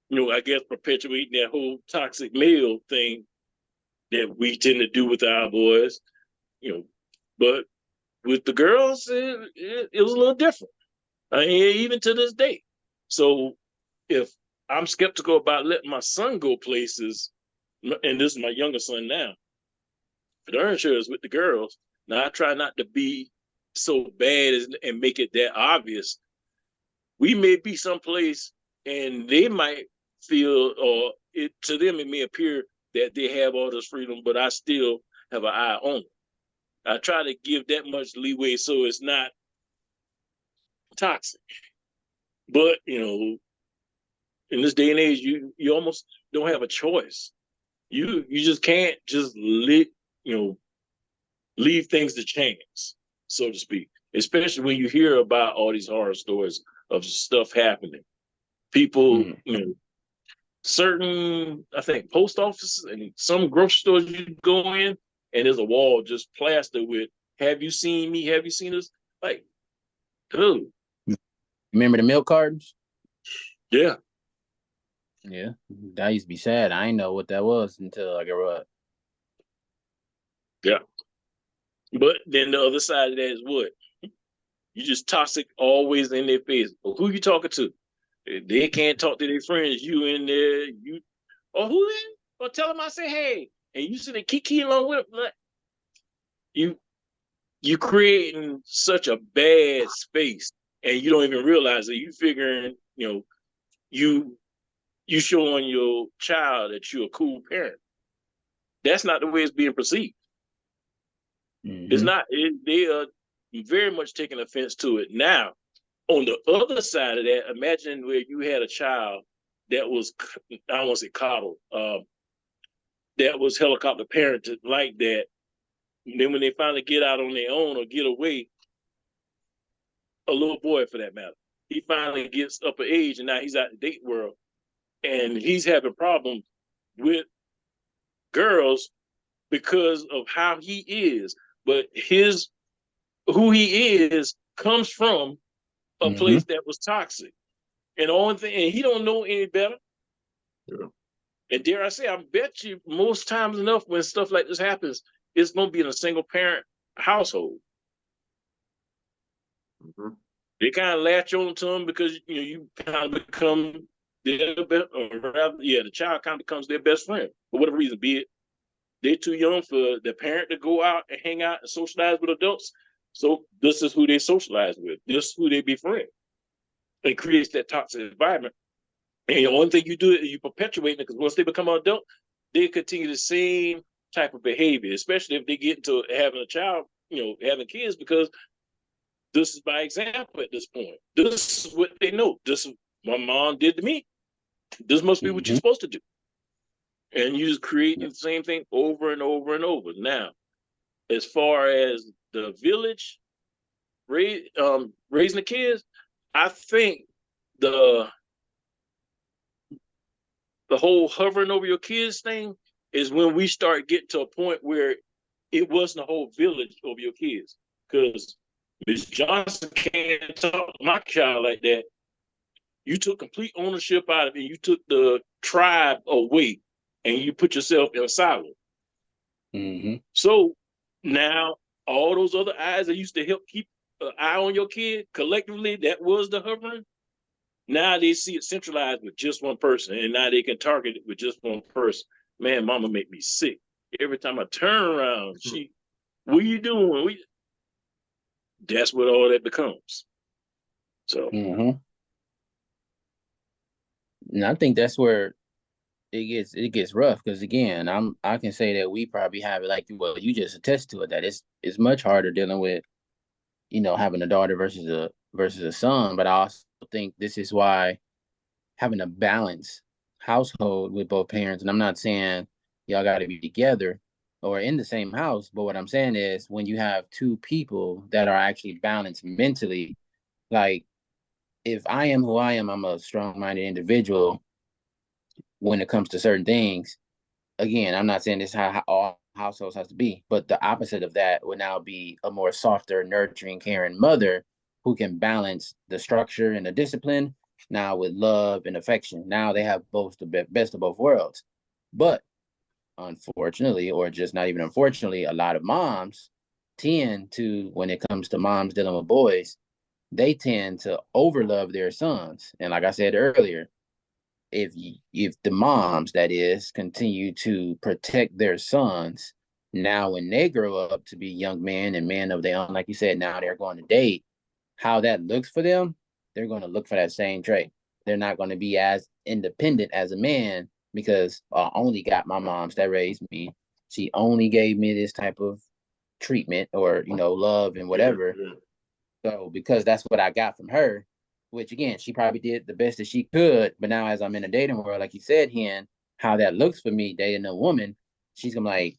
You know, I guess perpetuating that whole toxic male thing that we tend to do with our boys. You know, but with the girls, it was a little different. I mean, even to this day. So if I'm skeptical about letting my son go places, and this is my younger son now, learn shares with the girls. Now I try not to be so bad and make it that obvious. We may be someplace and they might feel, or it to them it may appear that they have all this freedom, but I still have an eye on it. I try to give that much leeway so it's not toxic. But you know, in this day and age, you almost don't have a choice. You just can't just you know leave things to chance, so to speak. Especially when you hear about all these horror stories of stuff happening. People, you know, certain I think post offices and some grocery stores you go in, and there's a wall just plastered with "Have you seen me? Have you seen us?" Like, who? Remember the milk cartons? Yeah. Yeah. That used to be sad. I didn't know what that was until I grew up. Yeah. But then the other side of that is what? You just toxic always in their face. But who you talking to? They can't talk to their friends. You in there, who that? Or tell them I say hey, and you sit there kiki along with them. Like, you you creating such a bad space, and you don't even realize it. You figuring, you you showing your child that you're a cool parent. That's not the way it's being perceived. It's Mm-hmm. not. They are very much taking offense to it now. On the other side of that, imagine where you had a child that was, I don't want to say coddled, that was helicopter parented like that. And then when they finally get out on their own or get away, a little boy for that matter, he finally gets up an age and now he's out in the date world and he's having problems with girls because of how he is. But who he is comes from a Mm-hmm. place that was toxic. And the only thing, and he don't know any better. Yeah. And dare I say, I bet you most times enough when stuff like this happens, it's going to be in a single parent household. Mm-hmm. They kind of latch on to them because you kind of become their best, or rather, the child kind of becomes their best friend for whatever reason. Be it they're too young for the parent to go out and hang out and socialize with adults, so this is who they socialize with. This is who they befriend, and creates that toxic environment. And the only thing you do is you perpetuate it because once they become an adult, they continue the same type of behavior, especially if they get into having a child, having kids, because this is by example at this point. This is what they know. This is what my mom did to me. This must be what you're Mm-hmm. supposed to do. And you just creating the same thing over and over and over. Now, as far as the village raising the kids, I think the the whole hovering over your kids thing is when we start getting to a point where it wasn't a whole village over your kids. Because Miss Johnson can't talk to my child like that. You took complete ownership out of it. You took the tribe away and you put yourself in a silo. Mm-hmm. So now all those other eyes that used to help keep an eye on your kid collectively, that was the hovering. Now they see it centralized with just one person, and now they can target it with just one person. Man, mama make me sick. Every time I turn around, what are you doing? That's what all that becomes. So, Mm-hmm. And I think that's where it gets rough because again, I can say that we probably have it like you just attest to it that it's much harder dealing with having a daughter versus a son, but I also think this is why having a balanced household with both parents, and I'm not saying y'all got to be together or in the same house, but what I'm saying is when you have two people that are actually balanced mentally, like if I am who I am, I'm a strong-minded individual when it comes to certain things. Again, I'm not saying this is how all households has to be, but the opposite of that would now be a more softer, nurturing, caring mother who can balance the structure and the discipline now with love and affection. Now they have both the best of both worlds. But unfortunately, or just not even unfortunately, a lot of moms tend to, when it comes to moms dealing with boys, they tend to overlove their sons. And like I said earlier, if the moms that is continue to protect their sons, now when they grow up to be young men and men of their own, like you said, now they're going to date, how that looks for them, they're going to look for that same trait. They're not going to be as independent as a man because I only got my moms that raised me. She only gave me this type of treatment or love and whatever. Yeah. So because that's what I got from her, which again, she probably did the best that she could. But now as I'm in a dating world, like you said, Hen, how that looks for me dating a woman, she's gonna be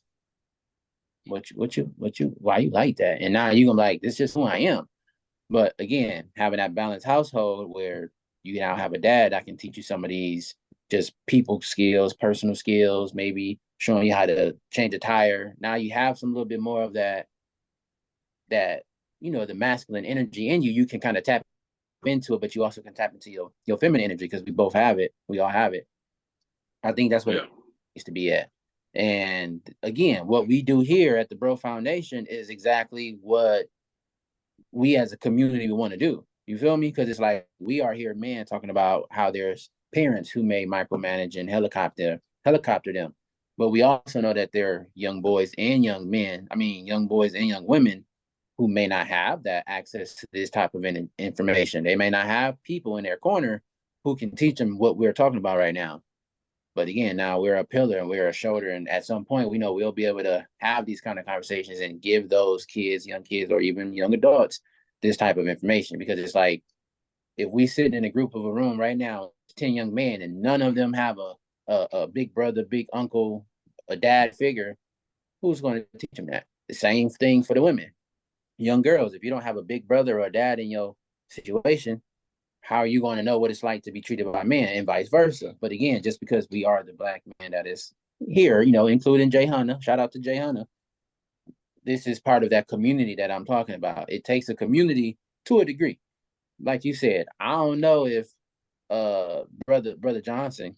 like, why you like that? And now you're gonna be like, this is just who I am. But again, having that balanced household where you now have a dad that can teach you some of these just people skills, personal skills, maybe showing you how to change a tire. Now you have some little bit more of that the masculine energy in you. You can kind of tap into it, but you also can tap into your feminine energy because we both have it. We all have it. I think that's what yeah. it needs to be at. And again, what we do here at the Bro Foundation is exactly what we as a community want to do. You feel me? Because it's like we are here, men, talking about how there's parents who may micromanage and helicopter them. But we also know that there are young boys and young men, I mean, young boys and young women who may not have that access to this type of information. They may not have people in their corner who can teach them what we're talking about right now. But again, now we're a pillar and we're a shoulder. And at some point, we know we'll be able to have these kind of conversations and give those kids, young kids, or even young adults this type of information. Because it's like, if we sit in a group of a room right now, 10 young men, and none of them have a big brother, big uncle, a dad figure, who's going to teach them that? The same thing for the women. Young girls, if you don't have a big brother or a dad in your situation, how are you going to know what it's like to be treated by men and vice versa? But again, just because we are the black man that is here, including Jay Hanna, shout out to Jay Hanna, this is part of that community that I'm talking about. It takes a community to a degree. Like you said, I don't know if brother Johnson,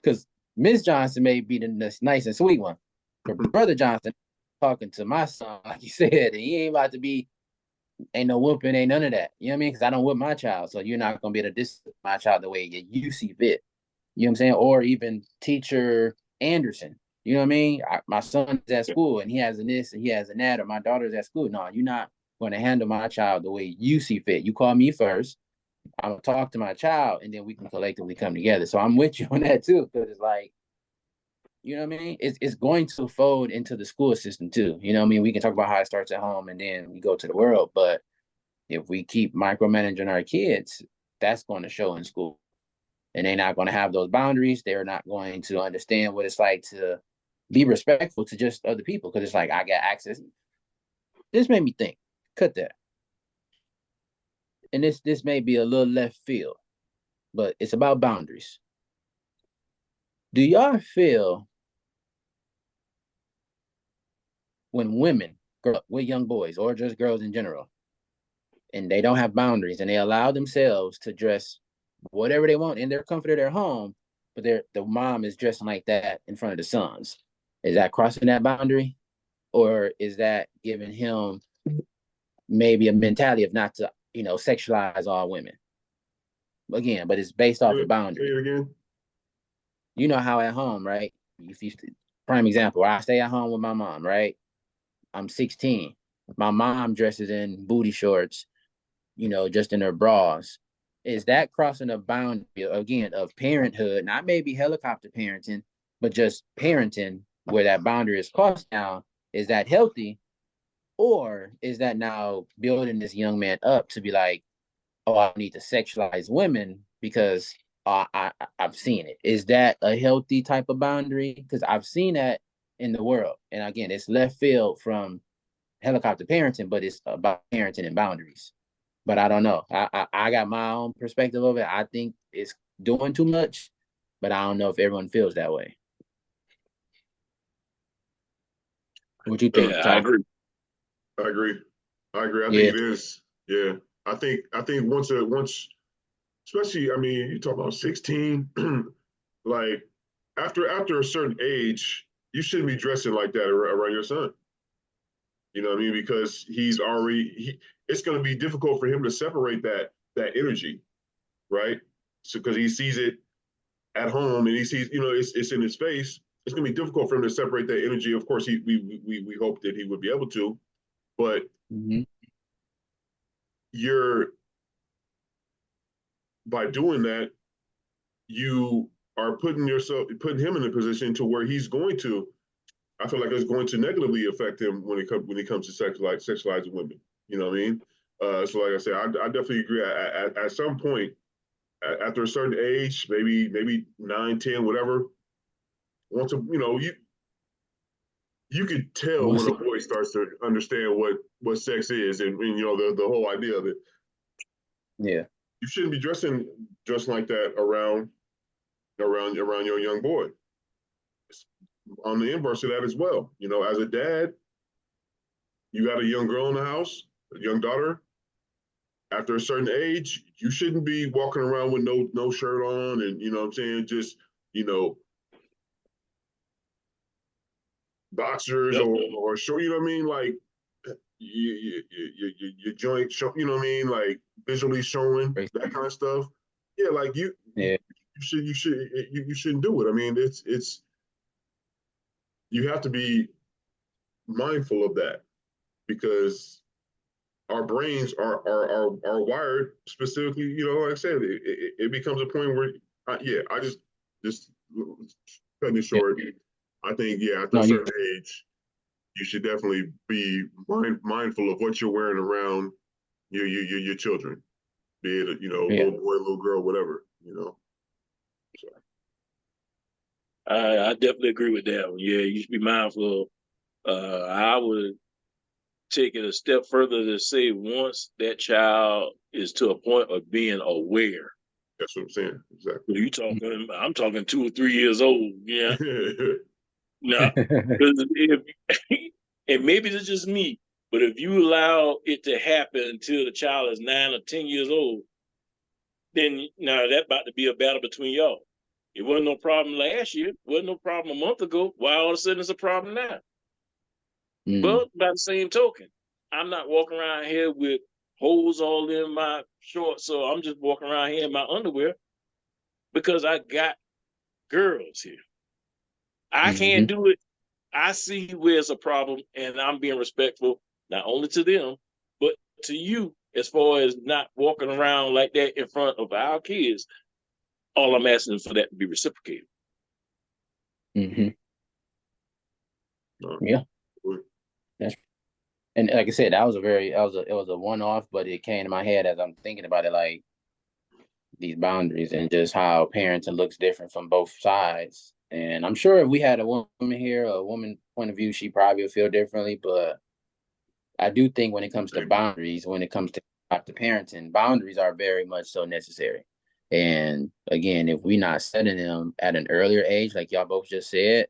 because Miss Johnson may be the nice and sweet one, but brother Johnson talking to my son, like you said, and he ain't about to be, ain't no whooping, ain't none of that. You know what I mean? Because I don't whip my child, so you're not gonna be able to discipline my child the way you see fit. You know what I'm saying? Or even teacher Anderson. You know what I mean? My son's at school and he has a this and he has a that, or my daughter's at school. No, you're not going to handle my child the way you see fit. You call me first. I'm gonna talk to my child, and then we can collectively come together. So I'm with you on that too, because it's like, you know what I mean? It's going to fold into the school system too. You know what I mean? We can talk about how it starts at home and then we go to the world, but if we keep micromanaging our kids, that's going to show in school. And they're not going to have those boundaries. They're not going to understand what it's like to be respectful to just other people. Because it's like, I got access. This made me think. Cut that. And this may be a little left field, but it's about boundaries. Do y'all feel when women grow up with young boys or just girls in general, and they don't have boundaries and they allow themselves to dress whatever they want in their comfort of their home, but the mom is dressing like that in front of the sons? Is that crossing that boundary? Or is that giving him maybe a mentality of not to, sexualize all women? Again, but it's based off Say of boundary. it again. You know how at home, right? If you prime example, I stay at home with my mom, right? I'm 16. My mom dresses in booty shorts, just in her bras. Is that crossing a boundary again of parenthood, not maybe helicopter parenting, but just parenting where that boundary is crossed down? Is that healthy? Or is that now building this young man up to be like, oh, I need to sexualize women because I've seen it? Is that a healthy type of boundary? Because I've seen that in the world. And again, it's left field from helicopter parenting, but it's about parenting and boundaries. But I don't know. I got my own perspective of it. I think it's doing too much, but I don't know if everyone feels that way. What you think, Yeah, I Ty? agree. I agree. I agree. I think Yeah. it is. Yeah. I think once especially, I mean, you talk about 16, like after a certain age, you shouldn't be dressing like that around your son. You know what I mean? Because it's going to be difficult for him to separate that energy, right? So because he sees it at home and he sees, it's in his face. It's going to be difficult for him to separate that energy. Of course, we hope that he would be able to, but Mm-hmm. you're by doing that, you are putting him in a position to where he's going to. I feel like it's going to negatively affect him when it comes to sexualizing women. You know what I mean? So like I said, I definitely agree. At some point, after a certain age, maybe 9, 10, whatever. Once you could tell when a boy starts to understand what sex is and the whole idea of it. Yeah. You shouldn't be dressing like that around your young boy. On the inverse of that as well, as a dad, you got a young girl in the house, a young daughter. After a certain age, you shouldn't be walking around with no shirt on, and you know what I'm saying, just you know boxers Yep. or short. You know what I mean? Like your joint show, you know what I mean, like visually showing that kind of stuff. Yeah, like Yeah. you shouldn't do it. I mean, it's you have to be mindful of that because our brains are wired specifically. You know, like I said, it becomes a point where, yeah, I just cutting it Yeah. short. I think, yeah, at a No, you. certain age, you should definitely be mindful of what you're wearing around your children, be it Yeah. little boy, little girl, whatever. So I definitely agree with that one. Yeah, you should be mindful. I would take it a step further to say once that child is to a point of being aware. that's what I'm saying. Exactly. You talking? I'm talking 2 or 3 years old. Yeah, no, because if and maybe it's just me, but if you allow it to happen until the child is 9 or 10 years old, then now that about to be a battle between y'all. It wasn't no problem last year. Wasn't no problem a month ago. Why all of a sudden it's a problem now? Mm. But by the same token, I'm not walking around here with holes all in my shorts, so I'm just walking around here in my underwear because I got girls here. I Mm-hmm. can't do it. I see where it's a problem, and I'm being respectful not only to them but to you as far as not walking around like that in front of our kids. All I'm asking is for that to be reciprocated. Mm-hmm. No, Yeah. That's, and like I said, it was a one off, but it came to my head as I'm thinking about it, like these boundaries and just how parenting looks different from both sides. And I'm sure if we had a woman here, a woman point of view, she probably would feel differently. But I do think when it comes to boundaries, when it comes to parenting, boundaries are very much so necessary. And again, if we're not setting them at an earlier age, like y'all both just said,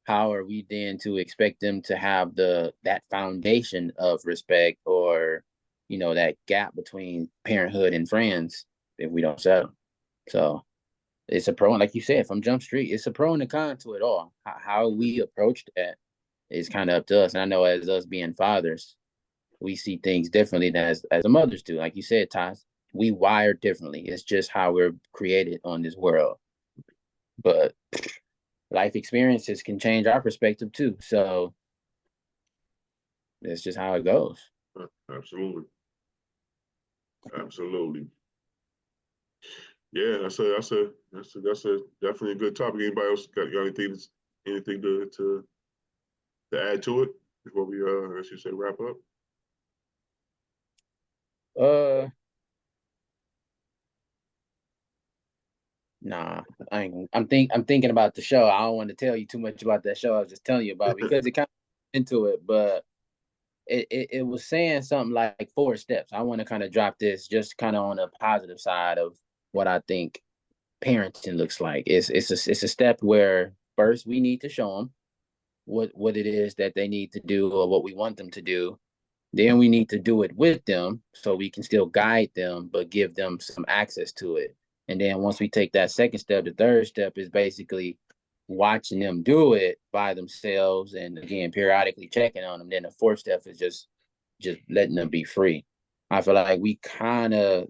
how are we then to expect them to have that foundation of respect or that gap between parenthood and friends if we don't set them? So it's a pro, and like you said, from Jump Street, it's a pro and a con to it all. How we approach that is kind of up to us. And I know as us being fathers, we see things differently than as the mothers do. Like you said, Taz, we wired differently. It's just how we're created on this world. But life experiences can change our perspective too. So that's just how it goes. absolutely, absolutely. Yeah, that's a definitely a good topic. Anybody else got anything to add to it before we as you said, wrap up? Uh Nah, I'm thinking about the show. I don't want to tell you too much about that show I was just telling you about because it kind of into it, but it was saying something like 4 steps. I want to kind of drop this just kind of on a positive side of what I think parenting looks like. It's a step where first we need to show them what it is that they need to do or what we want them to do. Then we need to do it with them so we can still guide them, but give them some access to it. And then once we take that second step, the third step is basically watching them do it by themselves and again periodically checking on them. Then the fourth step is just letting them be free. I feel like we kind of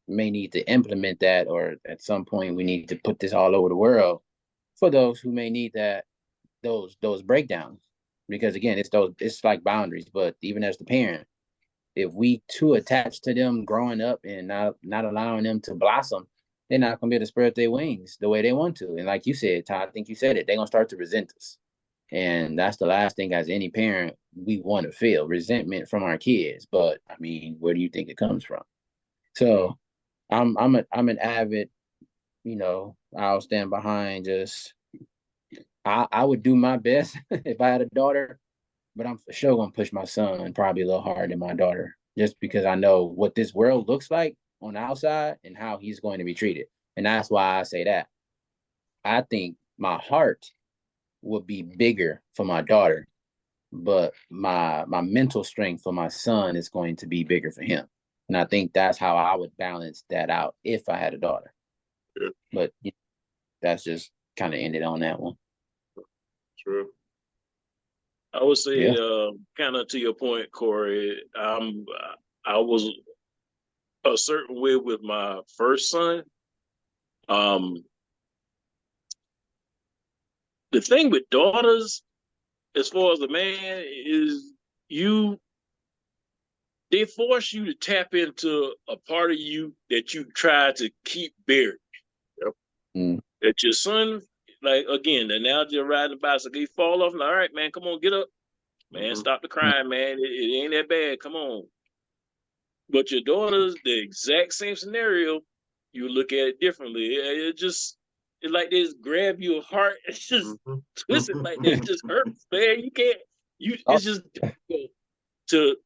may need to implement that, or at some point we need to put this all over the world for those who may need those breakdowns. Because again, it's like boundaries, but even as the parent, if we too attached to them growing up and not allowing them to blossom, they're not gonna be able to spread their wings the way they want to. And like you said, Todd, I think you said it, they're gonna start to resent us. And that's the last thing as any parent we want to feel resentment from our kids. But I mean, where do you think it comes from? So I'm an avid, I'll stand behind just I would do my best if I had a daughter, but I'm for sure gonna push my son probably a little harder than my daughter, just because I know what this world looks like on the outside and how he's going to be treated. And that's why I say that. I think my heart would be bigger for my daughter, but my mental strength for my son is going to be bigger for him. And I think that's how I would balance that out if I had a daughter. Yeah, But that's just kind of ended on that one. sure. I would say, Yeah. kind of to your point, Corey. I was a certain way with my first son. Um, the thing with daughters, as far as the man, is you they force you to tap into a part of you that you try to keep buried. Yep. Mm. That your son, like again, the analogy of riding a bicycle, he fall off, and all right, man, come on, get up, man, Mhm. stop the crying, man. It ain't that bad. Come on. But your daughter's the exact same scenario. You look at it differently. It's like they just grab your heart and just Mhm. twist it like that. It just hurts, man. You can't. Oh, It's just difficult to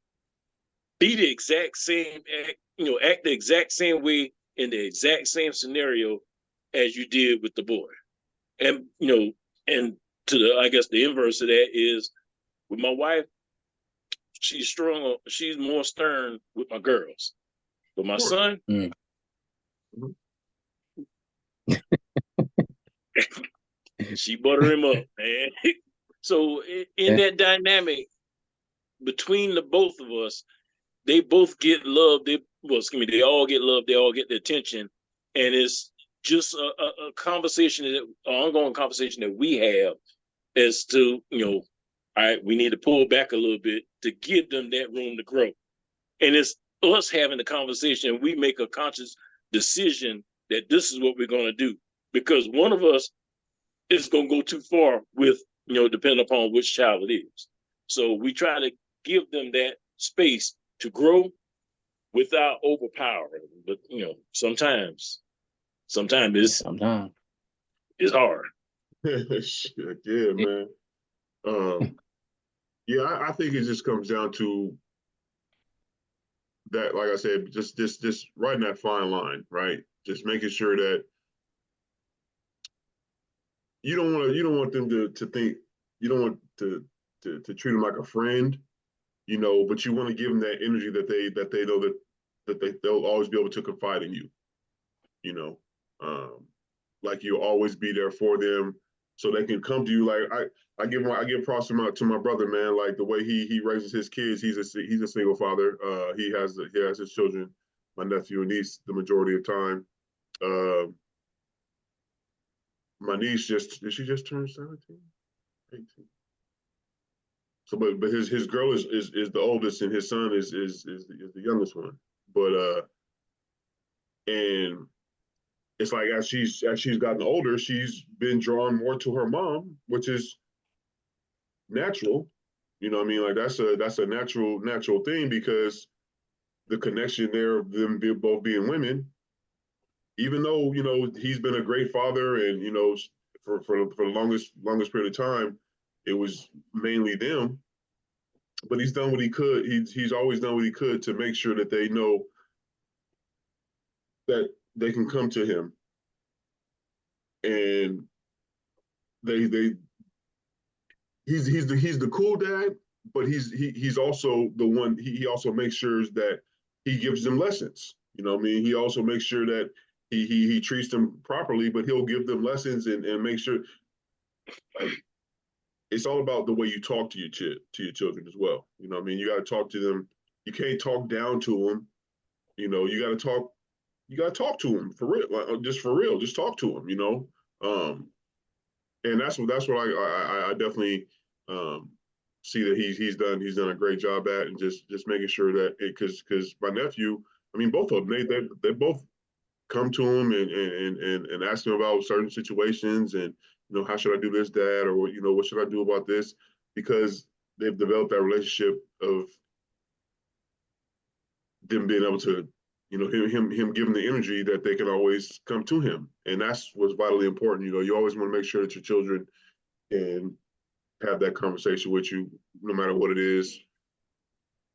be the exact same act, act the exact same way in the exact same scenario as you did with the boy. And and to the I guess the inverse of that is with my wife, she's strong, she's more stern with my girls. But Of my course. son, mm. Mhm. she butter him up, man. So in Yeah. that dynamic between the both of us, they both get love. They all get love. They all get the attention, and it's just a conversation, an ongoing conversation that we have as to all right, we need to pull back a little bit to give them that room to grow, and it's us having the conversation. We make a conscious decision that this is what we're going to do because one of us is going to go too far with depending upon which child it is. So we try to give them that space to grow without overpowering. But sometimes Yeah, it's sometimes. it's hard. Shit, yeah, Yeah. man. Yeah, I think it just comes down to that, like I said, just riding that fine line, right? Just making sure that you don't want them to think you don't want to treat them like a friend, but you want to give them that energy that they know they'll always be able to confide in you, you know. Um, like you'll always be there for them so they can come to you. Like I give props to my brother, man. Like the way he raises his kids. He's a single father. He has his children, my nephew and niece, the majority of time. Uh, my niece did she just turn 17? 18. So but his girl is the oldest and his son is the youngest one. But and it's like as she's gotten older, she's been drawn more to her mom, which is natural. You know what I mean? Like that's a natural thing because the connection there of them both being women, even though, he's been a great father and, for the longest period of time, it was mainly them. But he's done what he could. He's always done what he could to make sure that they know that they can come to him and they he's the cool dad, but he's also the one. He also makes sure that he gives them lessons. You know what I mean? He also makes sure that he treats them properly, but he'll give them lessons and make sure like it's all about the way you talk to your children as well. You know what I mean? You got to talk to them. You can't talk down to them. You got to talk. You got to talk to them for real, like, just for real. Just talk to them. And that's what I definitely um, see that he's done a great job at, and just making sure that because my nephew, I mean, both of them they both come to him and ask him about certain situations and how should I do this, Dad, or what should I do about this, because they've developed that relationship of them being able to him giving the energy that they can always come to him, and that's what's vitally important. You always want to make sure that your children can have that conversation with you, no matter what it is.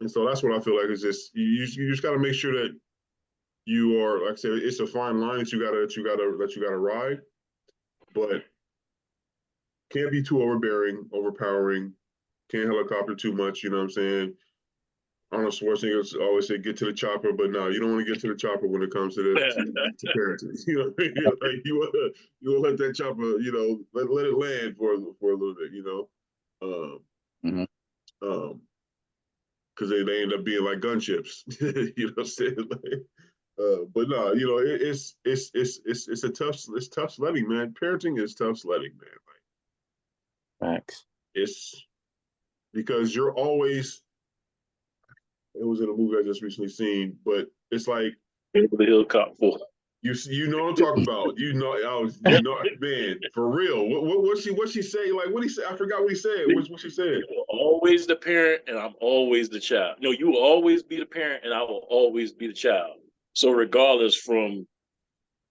And so that's what I feel like is just you just got to make sure that you are, like I said, it's a fine line that you gotta ride, but can't be too overbearing, overpowering. Can't helicopter too much. You know what I'm saying? Arnold Schwarzenegger always say, "Get to the chopper," but no, you don't want to get to the chopper when it comes to parenting. You know, what I mean? Like you want to let that chopper, let it land for a little bit. Mhm. Because they end up being like gunchips. You know what I'm saying? Like, but no, you know, it's a tough sledding, man. Parenting is tough sledding, man. Like Facts. it's because you're always. It was in a movie I just recently seen, but it's like Beverly Hills Cop 4. you know what I'm talking about. You know, man, for real. What she say? Like what he said? I forgot what he said. What she said? You were always the parent, and I'm always the child. No, you will always be the parent, and I will always be the child. So regardless from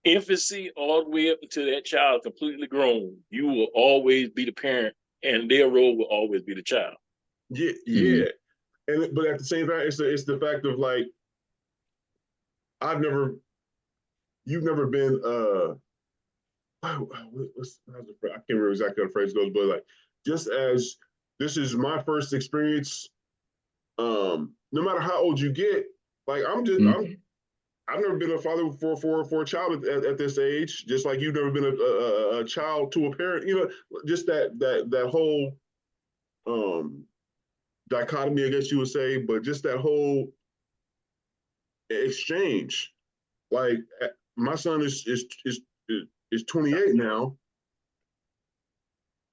infancy all the way up until that child completely grown, you will always be the parent, and their role will always be the child. Yeah, Mhm. yeah. And but at the same time, it's the fact of like I've never, you've never been how's the, I can't remember exactly how the phrase goes, but like just as this is my first experience, no matter how old you get, like Mhm. I've never been a father for a child at this age, just like you've never been a child to a parent. You know, just that whole um dichotomy, I guess you would say, but just that whole exchange. Like my son is 28 now,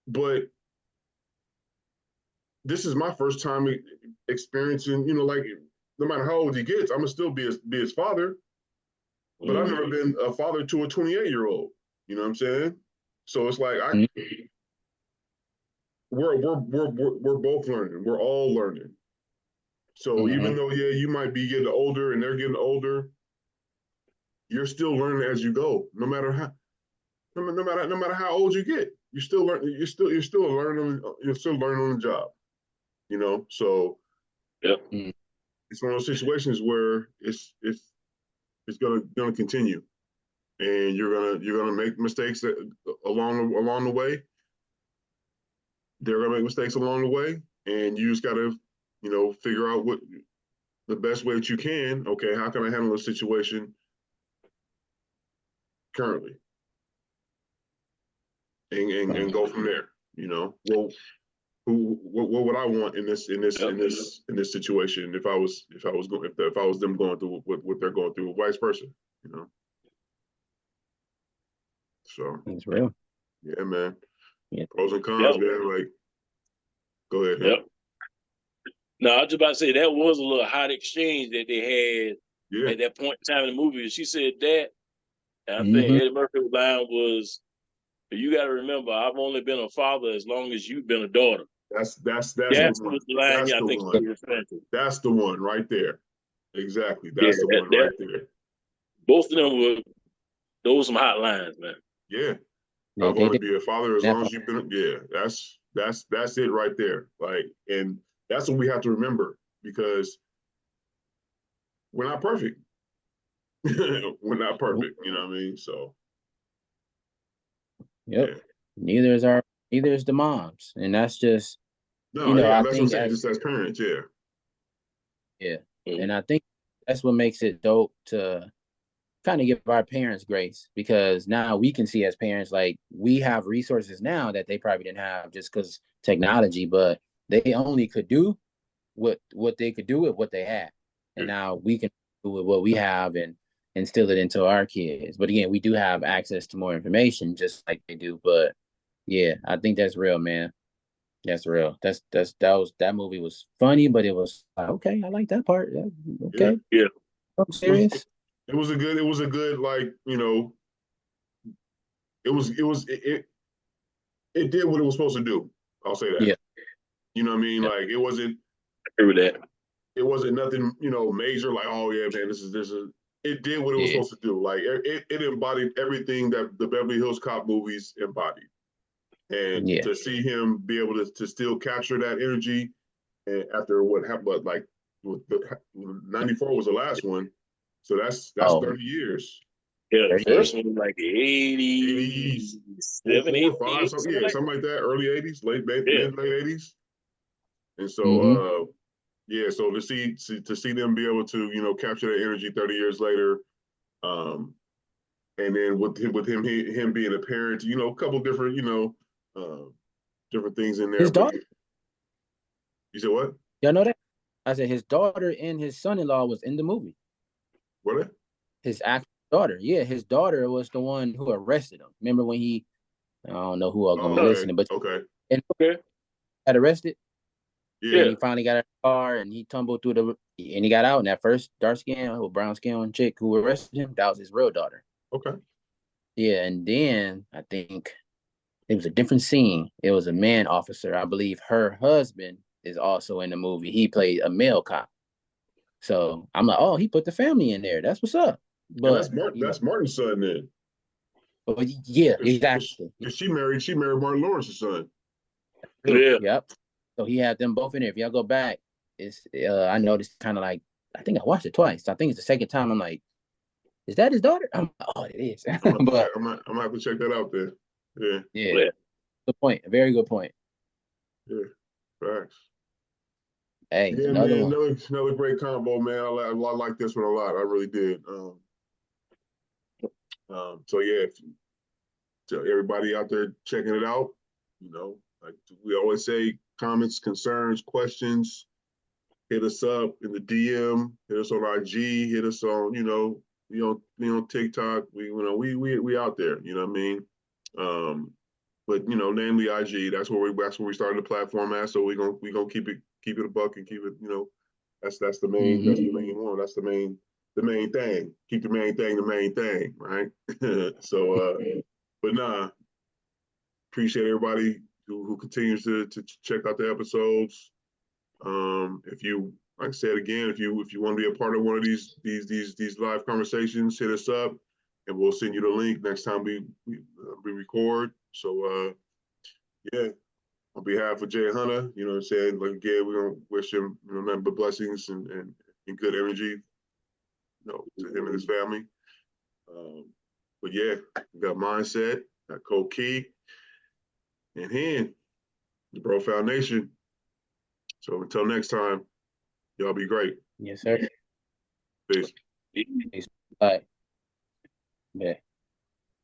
but this is my first time experiencing, you know, like no matter how old he gets, I'm gonna still be his father. But I've never been a father to a 28-year-old. You know what I'm saying? So it's like Mhm. we're both learning. We're all learning. So even Mhm. though yeah, you might be getting older and they're getting older, you're still learning as you go. No matter how old you get, you still learn. You're still learning. You're still learning on the job. You know. So Yep. Mhm. it's one of those situations where it's gonna continue, and you're gonna make mistakes along the way. They're gonna make mistakes along the way, and you just gotta figure out what the best way that you can. Okay, how can I handle this situation currently, and Right. go from there. Well, what would I want Yep. in this situation if I was them going through what they're going through, vice versa. You know. So It's real. yeah, man. Yeah. Pros and cons, Yep. man. Like, go ahead, him. Yep. Now, I was just about to say that was a little hot exchange that they had Yeah, at that point in time in the movie. She said that, and I think Mhm. Eddie Murphy's line was, "You got to remember, I've only been a father as long as you've been a daughter." that's the That one. was the line. That's Yeah, I the think one. you were referring to. That's the one right there. Exactly. Yeah, That's the one that right there. both of them were those some hot lines, man. Yeah. Yeah, I've they only did been a father as that long as part. you've been. Yeah, that's it right there. Like, and that's what we have to remember because we're not perfect. We're not Nope. perfect. You know what I mean? So Yep. yeah. Neither is our neither is the moms. And that's just, No, yeah, I that's what I'm think saying. as Just as parents, yeah. yeah. Mm. And I think that's what makes it dope to kind of give our parents grace because now we can see as parents like we have resources now that they probably didn't have just because technology, but they only could do what they could do with what they had. And Yeah. now we can do with what we have and instill it into our kids. But again, we do have access to more information just like they do. But yeah, I think that's real, man. That's real. That movie was funny, but it was like, okay, I like that part. Yeah, Yeah. okay, Yeah, I'm It was serious. it was a good like, it did what it was supposed to do. I'll say that. Yeah, You know what I mean? yeah, Like I agree with that. it wasn't nothing, major like, oh yeah, man, this is it did what it was yeah. supposed to do. Like it embodied everything that the Beverly Hills Cop movies embodied. And Yeah. to see him be able to still capture that energy and after what happened, but like 94 was the last one. So that's Oh, 30 years. Yeah, the 38. first one was like 80s, 87, four, five, 88, something, something yeah, like something like that, early 80s, that. Yeah. mid late 80s. And so Mm-hmm. yeah, so to see them be able to, capture that energy 30 years later, and then him being a parent, a couple different, uh, different things in there. His But daughter. You said what? Y'all know that? I said his daughter and his son-in-law was in the movie. What? His actual daughter. Yeah, his daughter was the one who arrested him. Remember when I don't know who are gonna be Okay. listening, but Okay. and Okay. got arrested. Yeah. And he finally got out of the car and he tumbled through and he got out. And that first dark skin or brown skin chick who arrested him, that was his real daughter. Okay. Yeah, and then I think it was a different scene. It was a man officer. I believe her husband is also in the movie. He played a male cop. So I'm like, oh, he put the family in there. That's what's up. And But that's Martin's son then. but yeah, Cause exactly. she married Martin Lawrence's son. Yeah. Yep. So he had them both in there. If y'all go back, it's I noticed kind of like I think I watched it twice. I think it's the second time. I'm like, is that his daughter? I'm like, oh, it is. But I'm gonna have to check that out there. Yeah. yeah, Yeah. good point. A very good point. Yeah. Facts. Hey, Yeah, another man. one. Another great combo, man. I like this one a lot. I really did. So yeah, to everybody out there checking it out, you know, like we always say, comments, concerns, questions, hit us up in the DM, hit us on IG, hit us on, we on TikTok. We out there, you know what I mean? But namely IG, that's where we started the platform at. So we gonna keep it a buck and keep it, that's the main Mhm. that's the main one. That's the main thing. Keep the main thing, right? So but nah, appreciate everybody who continues to check out the episodes. If you, like I said again, if you want to be a part of one of these live conversations, hit us up, and we'll send you the link next time we record. So yeah, on behalf of Jay Hunter, you know what I'm saying? Like again, we're gonna wish him nothing but blessings and good energy, to him and his family. But yeah, we got Mindset, got Code Key, and Hen, the Bro Foundation. So until next time, y'all be great. Yes, sir. Peace. Peace. Bye. Yeah.